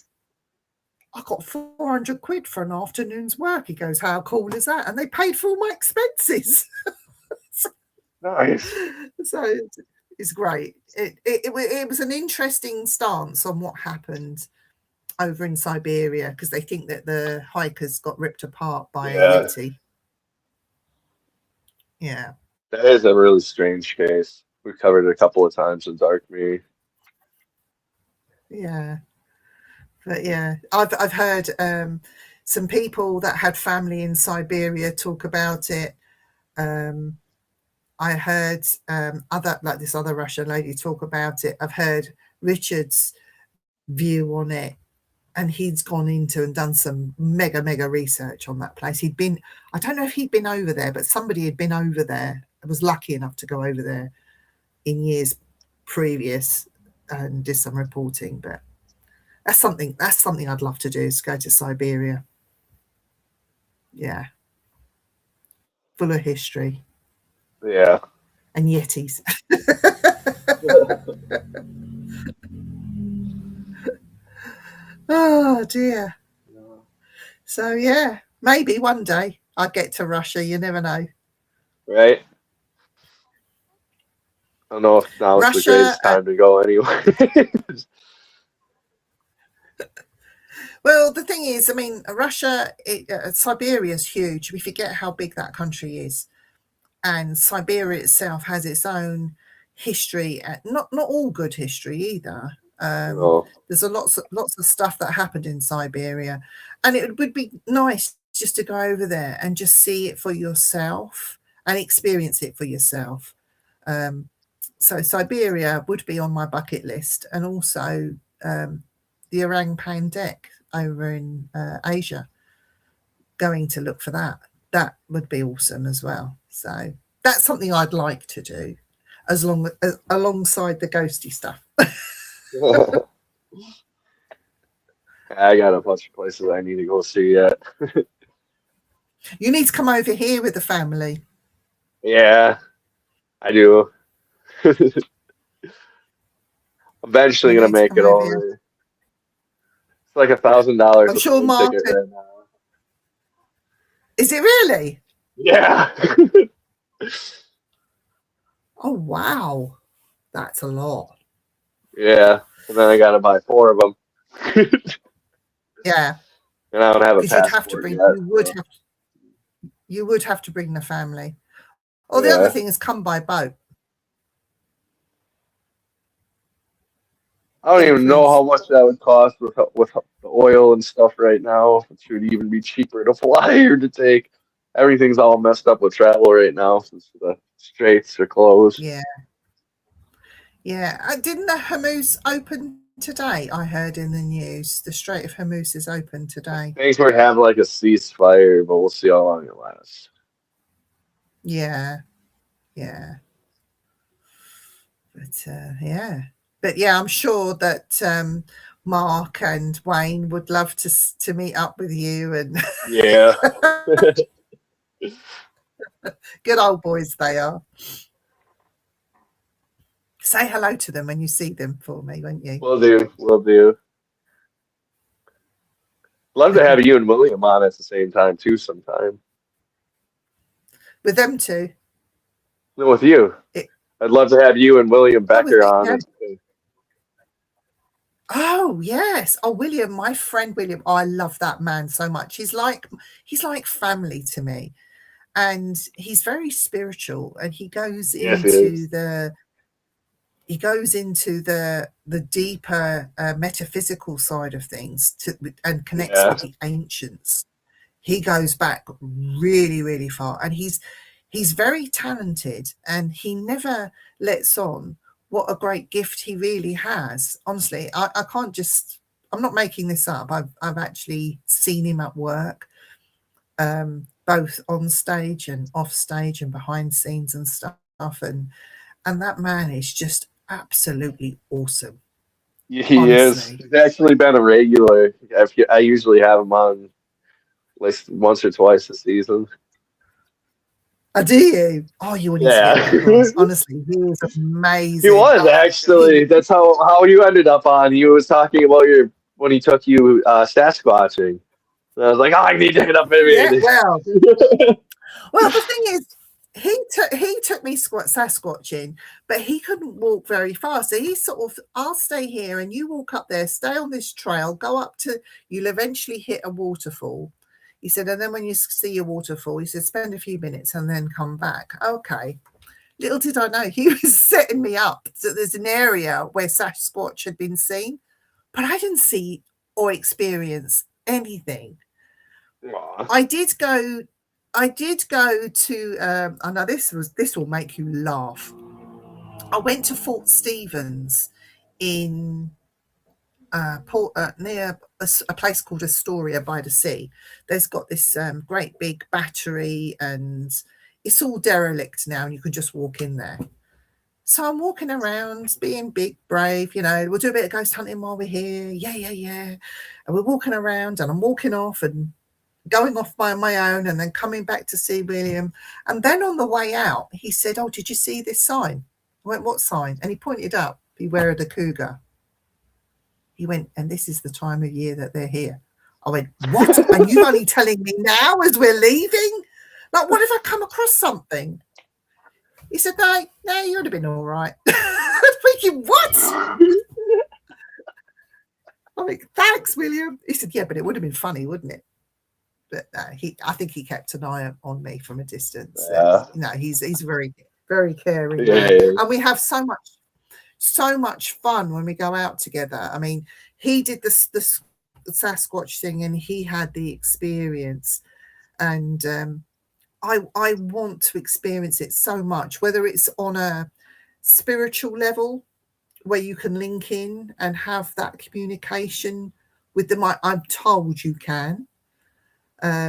I got 400 quid for an afternoon's work. He goes, how cool is that? And they paid for all my expenses. Nice. So it's great. It was an interesting stance on what happened over in Siberia, because they think that the hikers got ripped apart by a Yeti. Yeah. That is a really strange case. We covered it a couple of times in Dark Me. Yeah. But yeah, I've heard some people that had family in Siberia talk about it. I heard this other Russian lady talk about it. I've heard Richard's view on it, and he's gone into and done some mega research on that place. I don't know if he'd been over there, but somebody had been over there. I was lucky enough to go over there in years previous and did some reporting. But that's something I'd love to do, is go to Siberia. Yeah. Full of history. Yeah. And Yetis. Oh dear. So yeah, maybe one day I'll get to Russia. You never know. Right. I don't know if now it's the greatest time to go anyway. Well, the thing is, I mean, Russia, Siberia is huge. We forget how big that country is, and Siberia itself has its own history. Not all good history either. There's lots of stuff that happened in Siberia, and it would be nice just to go over there and just see it for yourself and experience it for yourself. So Siberia would be on my bucket list, and also the Orang Pandek over in Asia. Going to look for that. That would be awesome as well. So that's something I'd like to do, alongside the ghosty stuff. I got a bunch of places I need to go see yet. You need to come over here with the family. Yeah, I do. Eventually gonna make it over. Here. It's like $1,000. I'm sure Martin. Right now. Is it really? Yeah. Oh wow, that's a lot. Yeah, and then I gotta buy 4 of them. Yeah. And I don't have a passport have to bring. Yet, you would have to bring the family. Or the other thing is come by boat. I don't even know how much that would cost with the oil and stuff right now. It should even be cheaper to fly or to take. Everything's all messed up with travel right now since the straits are closed. Yeah. Yeah. Didn't the Hormuz open today? I heard in the news. The Strait of Hormuz is open today. Thanks for having like a ceasefire, but we'll see how long it lasts. Yeah. Yeah. But yeah. But yeah, I'm sure that Mark and Wayne would love to meet up with you. And yeah. Good old boys they are. Say hello to them when you see them for me, won't you? Will do. Love to have you and William on at the same time too sometime. With them two? No, with you. I'd love to have you and William Becker on. Oh yes. Oh, William, my friend William. Oh, I love that man so much. He's like family to me. And he's very spiritual, and he goes into the deeper metaphysical side of things and connects with the ancients. He goes back really I'm and he's very talented, and he never lets on what a great gift he really has. Honestly, I can't just, I'm not making this up. I've actually seen him at work, both on stage and off stage and behind scenes and stuff. And that man is just absolutely awesome. He is. He's actually been a regular. I usually have him on at least once or twice a season. Oh, do you? Oh, you wouldn't see honestly, he was amazing. He was actually. That's how you ended up on. He was talking about when he took you Sasquatching. And I was like, oh, I need to hit up Vivien. Yeah, well, the thing is, he took me Sasquatching, but he couldn't walk very fast. So he sort of, I'll stay here and you walk up there, stay on this trail, go up to, you'll eventually hit a waterfall. He said, and then when you see a waterfall, he said, spend a few minutes and then come back. Okay. Little did I know, he was setting me up. So there's an area where Sasquatch had been seen, but I didn't see or experience anything. Aww. I did go I did go to. I know this will make you laugh. I went to Fort Stevens in near a place called Astoria by the sea. There's got this great big battery, and it's all derelict now, and you can just walk in there. So I'm walking around, being big, brave, we'll do a bit of ghost hunting while we're here. Yeah. And we're walking around, and I'm walking off and going off by my own, and then coming back to see William. And then on the way out, he said, "Oh, did you see this sign?" I went, "What sign?" And he pointed up, "Beware of the cougar." He went, "And this is the time of year that they're here." I went, "What? Are you only telling me now as we're leaving? Like, what if I come across something?" He said, no, you would have been all right. I'm thinking, what? I'm like, "Thanks, William." He said, "Yeah, but it would have been funny, wouldn't it?" But I think he kept an eye on me from a distance. He's very, very caring. Yeah. And we have so much fun when we go out together. I mean, he did the Sasquatch thing, and he had the experience, and I want to experience it so much, whether it's on a spiritual level where you can link in and have that communication with them. I'm told you can.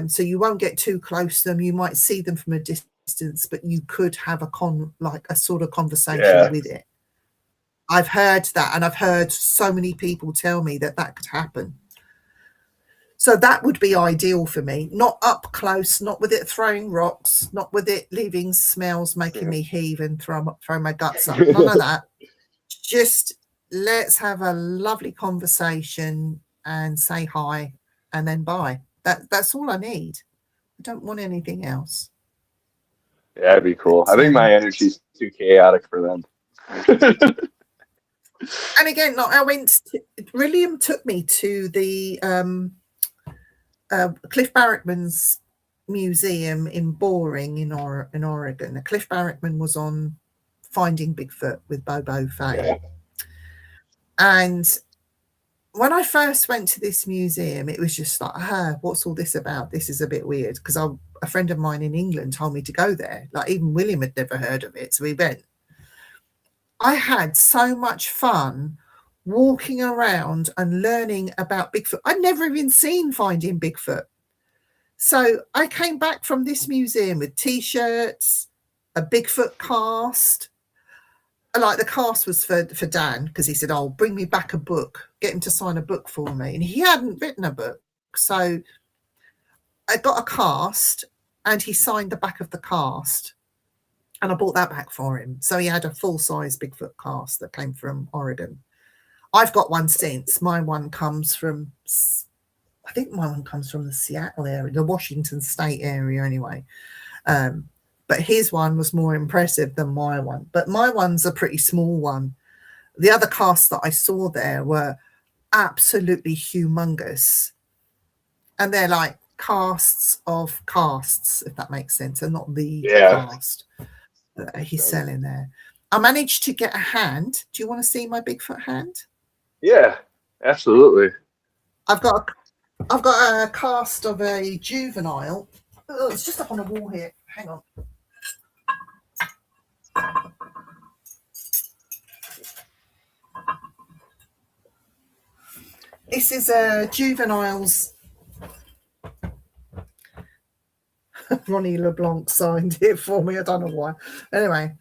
So you won't get too close to them. You might see them from a distance, but you could have a sort of conversation with it. I've heard that, and I've heard so many people tell me that could happen. So that would be ideal for me. Not up close, not with it throwing rocks, not with it leaving smells making me heave and throw my guts up. None of that. Just let's have a lovely conversation and say hi, and then bye. That's all I need. I don't want anything else. Yeah, it'd be cool. I think my energy's too chaotic for them. And again, William took me to the Cliff Barrickman's museum in Boring in Oregon. Cliff Barrickman was on Finding Bigfoot with Bobo Fay. Yeah. And when I first went to this museum, it was just like, what's all this about? This is a bit weird, because a friend of mine in England told me to go there. Like, even William had never heard of it, so we went. I had so much fun walking around and learning about Bigfoot. I'd never even seen Finding Bigfoot. So I came back from this museum with T-shirts, a Bigfoot cast. Like, the cast was for Dan, because he said, "Oh, bring me back a book, get him to sign a book for me." And he hadn't written a book. So I got a cast, and he signed the back of the cast. And I bought that back for him. So he had a full-size Bigfoot cast that came from Oregon. I've got one since. My one comes from, I think my one comes from the Seattle area, the Washington State area anyway. But his one was more impressive than my one. But my one's a pretty small one. The other casts that I saw there were absolutely humongous. And they're like casts of casts, if that makes sense, and not the cast that he's selling there. I managed to get a hand. Do you want to see my Bigfoot hand? Yeah, absolutely. I've got a cast of a juvenile. Oh, it's just up on the wall here. Hang on. This is a juvenile's. Ronnie LeBlanc signed it for me. I don't know why. Anyway.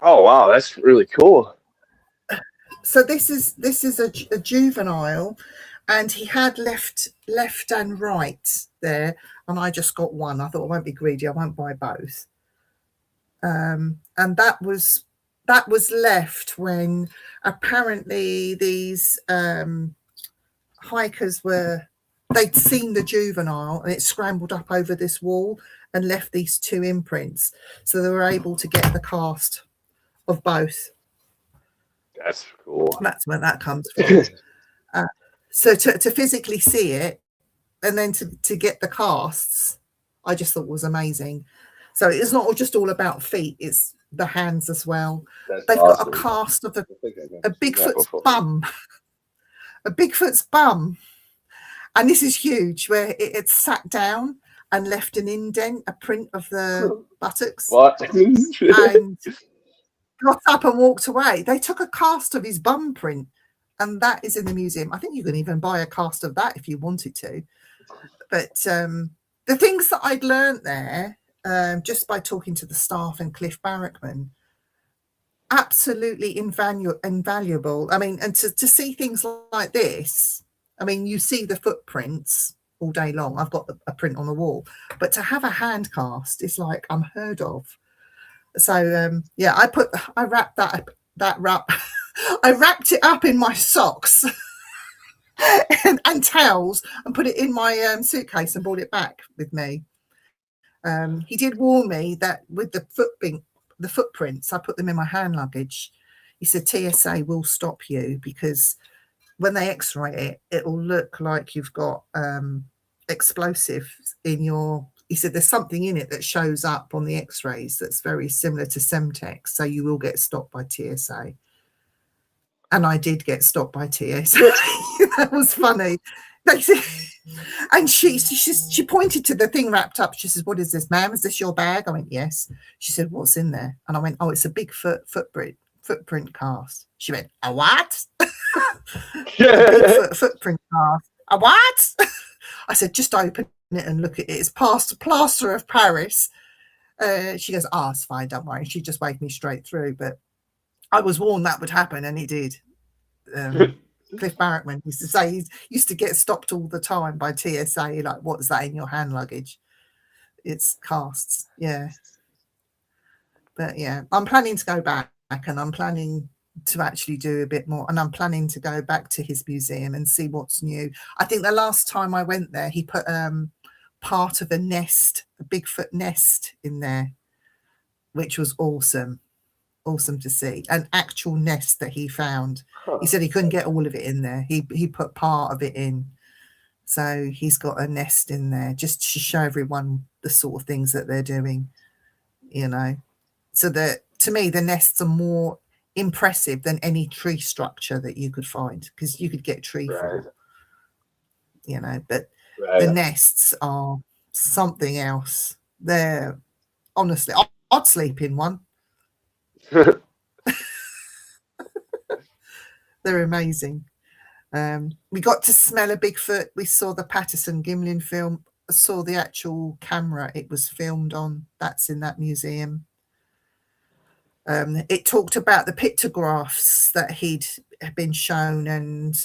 Oh wow, that's really cool. So this is a juvenile, and he had left and right there, and I just got one. I thought, I won't be greedy. I won't buy both. And that was left when apparently these hikers they'd seen the juvenile, and it scrambled up over this wall and left these two imprints. So they were able to get the cast of both. That's cool. That's where that comes from. So to physically see it, and then to get the casts, I just thought was amazing. So it's not just all about feet, it's the hands as well. They've awesome. Got a cast of a Bigfoot's bum. A Bigfoot's bum. And this is huge, where it's sat down, and left an indent, a print of the buttocks, What? and got up and walked away. They took a cast of his bum print, and that is in the museum. I think you can even buy a cast of that if you wanted to. But the things that I'd learned there, just by talking to the staff and Cliff Barrackman, absolutely invaluable. I mean, and to see things like this, I mean, you see the footprints all day long. I've got a print on the wall, but to have a hand cast is like unheard of. So yeah, I wrapped I wrapped it up in my socks and towels and put it in my suitcase and brought it back with me. He did warn me that with the footprints, I put them in my hand luggage. He said TSA will stop you because when they x-ray it, it'll look like you've got explosives in your... He said there's something in it that shows up on the x-rays that's very similar to Semtex, so you will get stopped by TSA. And I did get stopped by TSA. That was funny. They said, and she pointed to the thing wrapped up. She says, "What is this, ma'am? Is this your bag?" I went, "Yes." She said, "What's in there?" And I went, "Oh, it's a big footprint cast." She went, "A what?" Big footprint cast. "A what?" I said, "Just open it and look at it. It's plaster of Paris." She goes, "Oh, it's fine, don't worry." She just waved me straight through. But I was warned that would happen, and he did. Cliff Barrackman used to say he used to get stopped all the time by TSA, like, "What's that in your hand luggage?" It's casts, yeah. But yeah, I'm planning to go back, and I'm planning to actually do a bit more, and I'm planning to go back to his museum and see what's new. I think the last time I went there, he put part of a nest, a Bigfoot nest in there, which was awesome to see. An actual nest that he found. He said he couldn't get all of it in there. He put part of it in. So he's got a nest in there just to show everyone the sort of things that they're doing, you know. So that, to me, the nests are more impressive than any tree structure that you could find, because you could get tree fall, you know, but the nests are something else. They're, honestly, I'd sleep in one. They're amazing. We got to smell a Bigfoot. We saw the Patterson-Gimlin film. I saw the actual camera it was filmed on. That's in that museum. It talked about the pictographs that he'd been shown, and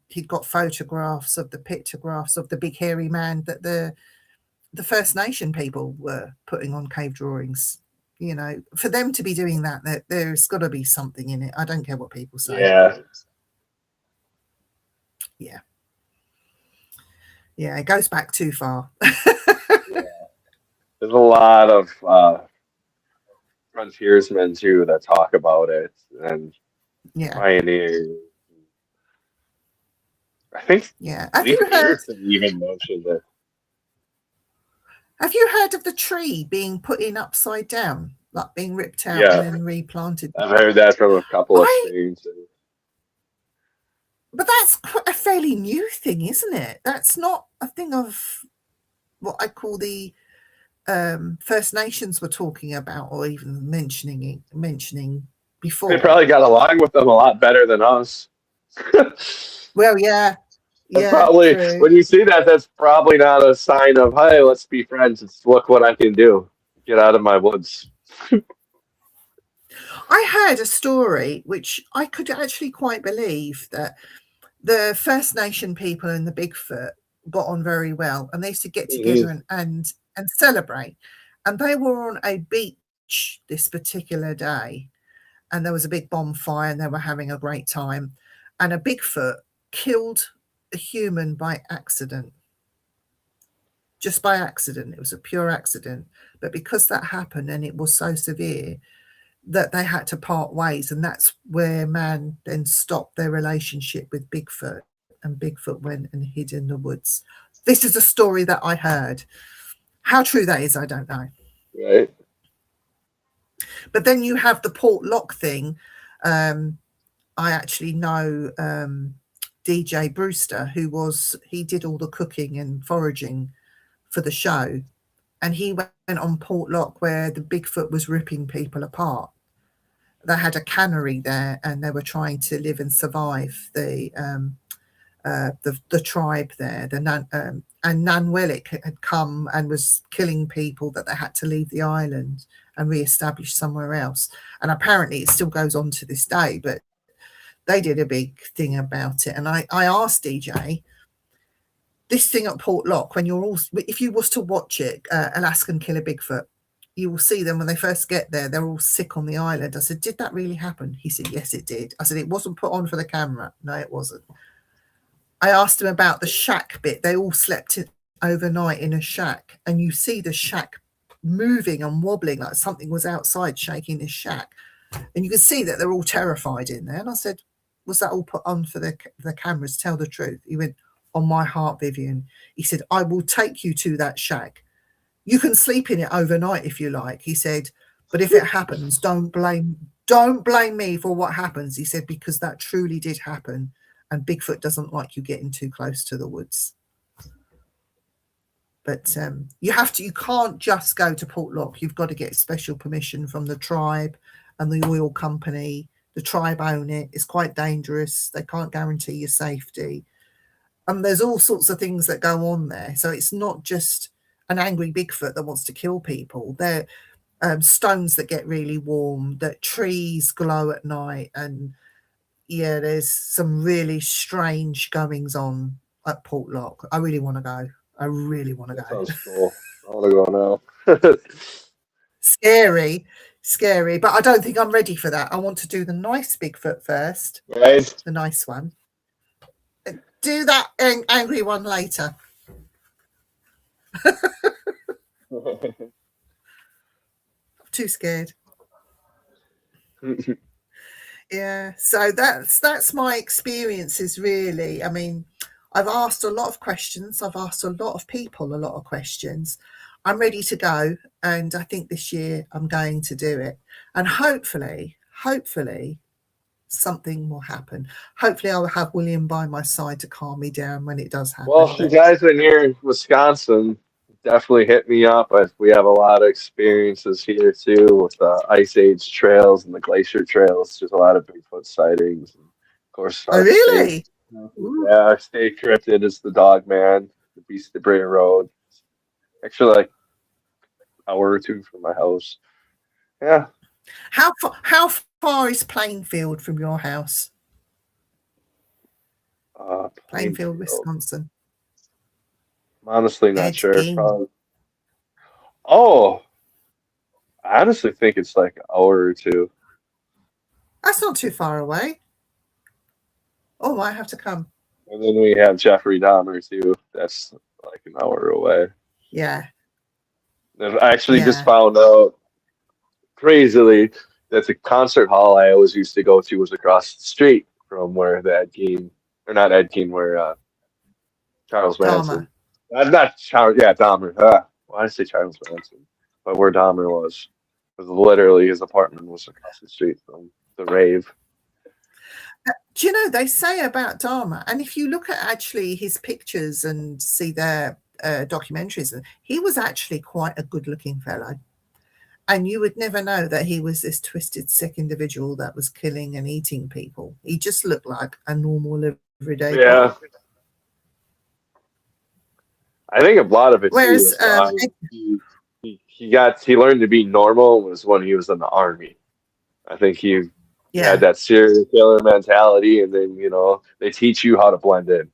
he'd got photographs of the pictographs of the big hairy man that the First Nation people were putting on cave drawings. You know, for them to be doing that, there's got to be something in it. I don't care what people say. Yeah, it goes back too far. There's a lot of frontiersmen too that talk about it, and pioneers. I think have you heard even mentioned it. Have you heard of the tree being put in upside down, like being ripped out and then replanted? I've heard that from a couple of experiences. But that's a fairly new thing, isn't it? That's not a thing of what I call the First Nations were talking about, or even mentioning before. They probably got along with them a lot better than us. Well, yeah. Probably true. When you see that, that's probably not a sign of, "Hey, let's be friends. It's look what I can do. Get out of my woods." I heard a story which I could actually quite believe, that the First Nation people and the Bigfoot got on very well, and they used to get together and celebrate. And they were on a beach this particular day, and there was a big bonfire, and they were having a great time. And a Bigfoot killed a human by accident. Just by accident. It was a pure accident. But because that happened, and it was so severe, that they had to part ways, and that's where man then stopped their relationship with Bigfoot, and Bigfoot went and hid in the woods. This is a story that I heard. How true that is, I don't know. Right. But then you have the Port Lock thing. I actually know DJ Brewster, he did all the cooking and foraging for the show, and he went on Port Lock where the Bigfoot was ripping people apart. They had a cannery there, and they were trying to live and survive the tribe there. And Nan Wellick had come and was killing people that they had to leave the island and re-establish somewhere else. And apparently it still goes on to this day, but they did a big thing about it. And I asked DJ, this thing at Port Lock, when you're all, if you was to watch it, Alaskan Killer Bigfoot, you will see them when they first get there, they're all sick on the island. I said, did that really happen? He said, yes, it did. I said, it wasn't put on for the camera. No, it wasn't. I asked him about the shack bit. They all slept overnight in a shack, and you see the shack moving and wobbling like something was outside shaking this shack. And you can see that they're all terrified in there. And I said, was that all put on for the cameras? Tell the truth. He went, on my heart, Vivien. He said, I will take you to that shack. You can sleep in it overnight if you like. He said, but if it happens, don't blame me for what happens. He said, because that truly did happen. And Bigfoot doesn't like you getting too close to the woods. But you can't just go to Port Lock. You've got to get special permission from the tribe and the oil company. The tribe own it. It's quite dangerous. They can't guarantee your safety. And there's all sorts of things that go on there. So it's not just an angry Bigfoot that wants to kill people. They're stones that get really warm, that trees glow at night. And yeah, there's some really strange goings on at Port Lock. I really want to go. I really want to go. Sounds cool. I want to go now. Scary, but I don't think I'm ready for that. I want to do the nice Bigfoot first. Right. The nice one. Do that angry one later. Too scared. Yeah, so that's my experiences, really. I mean, I've asked a lot of questions. I've asked a lot of people a lot of questions. I'm ready to go, and I think this year I'm going to do it. And hopefully, something will happen. Hopefully, I will have William by my side to calm me down when it does happen. Well, if you guys are near Wisconsin, definitely hit me up. We have a lot of experiences here too with the Ice Age trails and the glacier trails. There's a lot of Bigfoot sightings. And of course, oh, really? Our state cryptid is the Dog Man, the Beast of Bray Road. Actually, like an hour or two from my house. Yeah. How far is Plainfield from your house? Plainfield, Wisconsin. I'm honestly not sure. Probably. Oh, I honestly think it's like an hour or two. That's not too far away. Oh, I have to come. And then we have Jeffrey Dahmer too. That's like an hour away. Yeah. And I actually just found out crazily that the concert hall I always used to go to was across the street from where the Ed Gein, or not Ed Gein, where Charles Manson. Not Charles, yeah, Dahmer. Why did I say Charles Manson? But where Dahmer was. Because literally his apartment was across the street from the rave. Do you know, they say about Dahmer, and if you look at actually his pictures and see their documentaries, he was actually quite a good-looking fellow. And you would never know that he was this twisted, sick individual that was killing and eating people. He just looked like a normal, everyday guy. I think a lot of it too he learned to be normal was when he was in the army. I think he had that serial killer mentality, and then they teach you how to blend in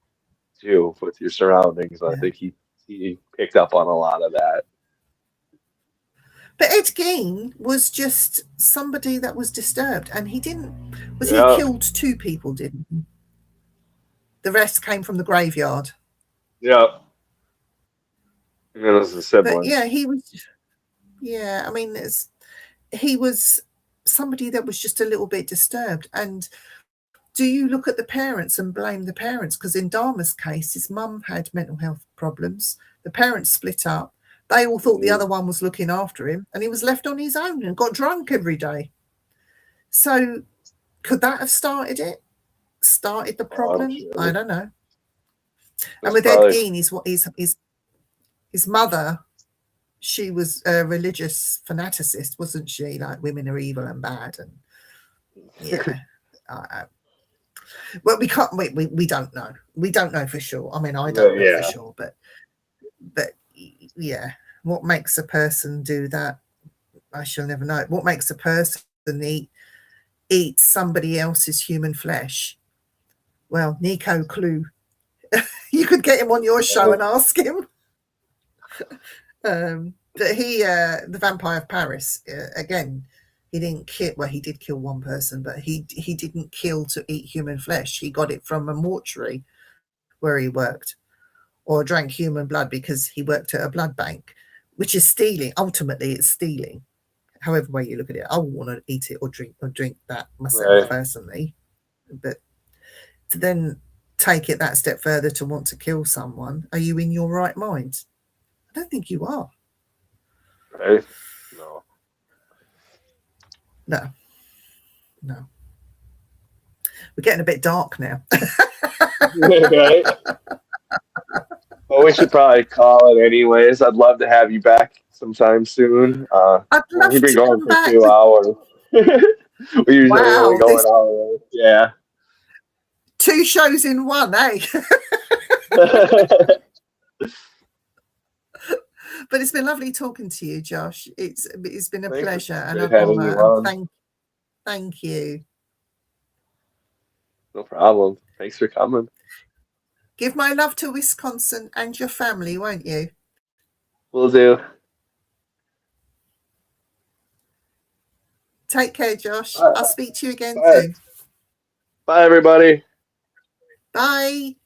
too with your surroundings. I think he picked up on a lot of that. But Ed Gein was just somebody that was disturbed, and he didn't. He killed 2 people, didn't he? The rest came from the graveyard. Yeah. And it was a sibling. But yeah, he was. Yeah, I mean, he was somebody that was just a little bit disturbed. And do you look at the parents and blame the parents? Because in Dahmer's case, his mum had mental health problems. The parents split up. They all thought the other one was looking after him, and he was left on his own and got drunk every day. So could that have started the problem? Sure. I don't know. And with Ed Gein, his mother she was a religious fanaticist, wasn't she? Like women are evil and bad, and yeah. Well, we can't. We don't know. We don't know for sure. I mean, I don't know for Yeah. sure, but yeah, what makes a person do that? I shall never know. What makes a person eat somebody else's human flesh? Well, Nico Clue. You could get him on your show and ask him. But he, the Vampire of Paris, again, he didn't kill. Well, he did kill one person, but he didn't kill to eat human flesh. He got it from a mortuary where he worked, or drank human blood because he worked at a blood bank, which is stealing. Ultimately, it's stealing. However way you look at it, I wouldn't want to eat it or drink that myself personally. But to then take it that step further to want to kill someone, are you in your right mind? I don't think you are. Right? No. No. We're getting a bit dark now. Right? Well, we should probably call it anyways. I'd love to have you back sometime soon. I'd love We've been to going come for back. 2 hours. We usually only Wow, go an hour. Yeah. 2 shows in one, eh? But it's been lovely talking to you, Josh. It's been a pleasure and an honor. And thank you. No problem. Thanks for coming. Give my love to Wisconsin and your family, won't you? Will do. Take care, Josh. Bye. I'll speak to you again Bye. soon. Bye, everybody. Bye.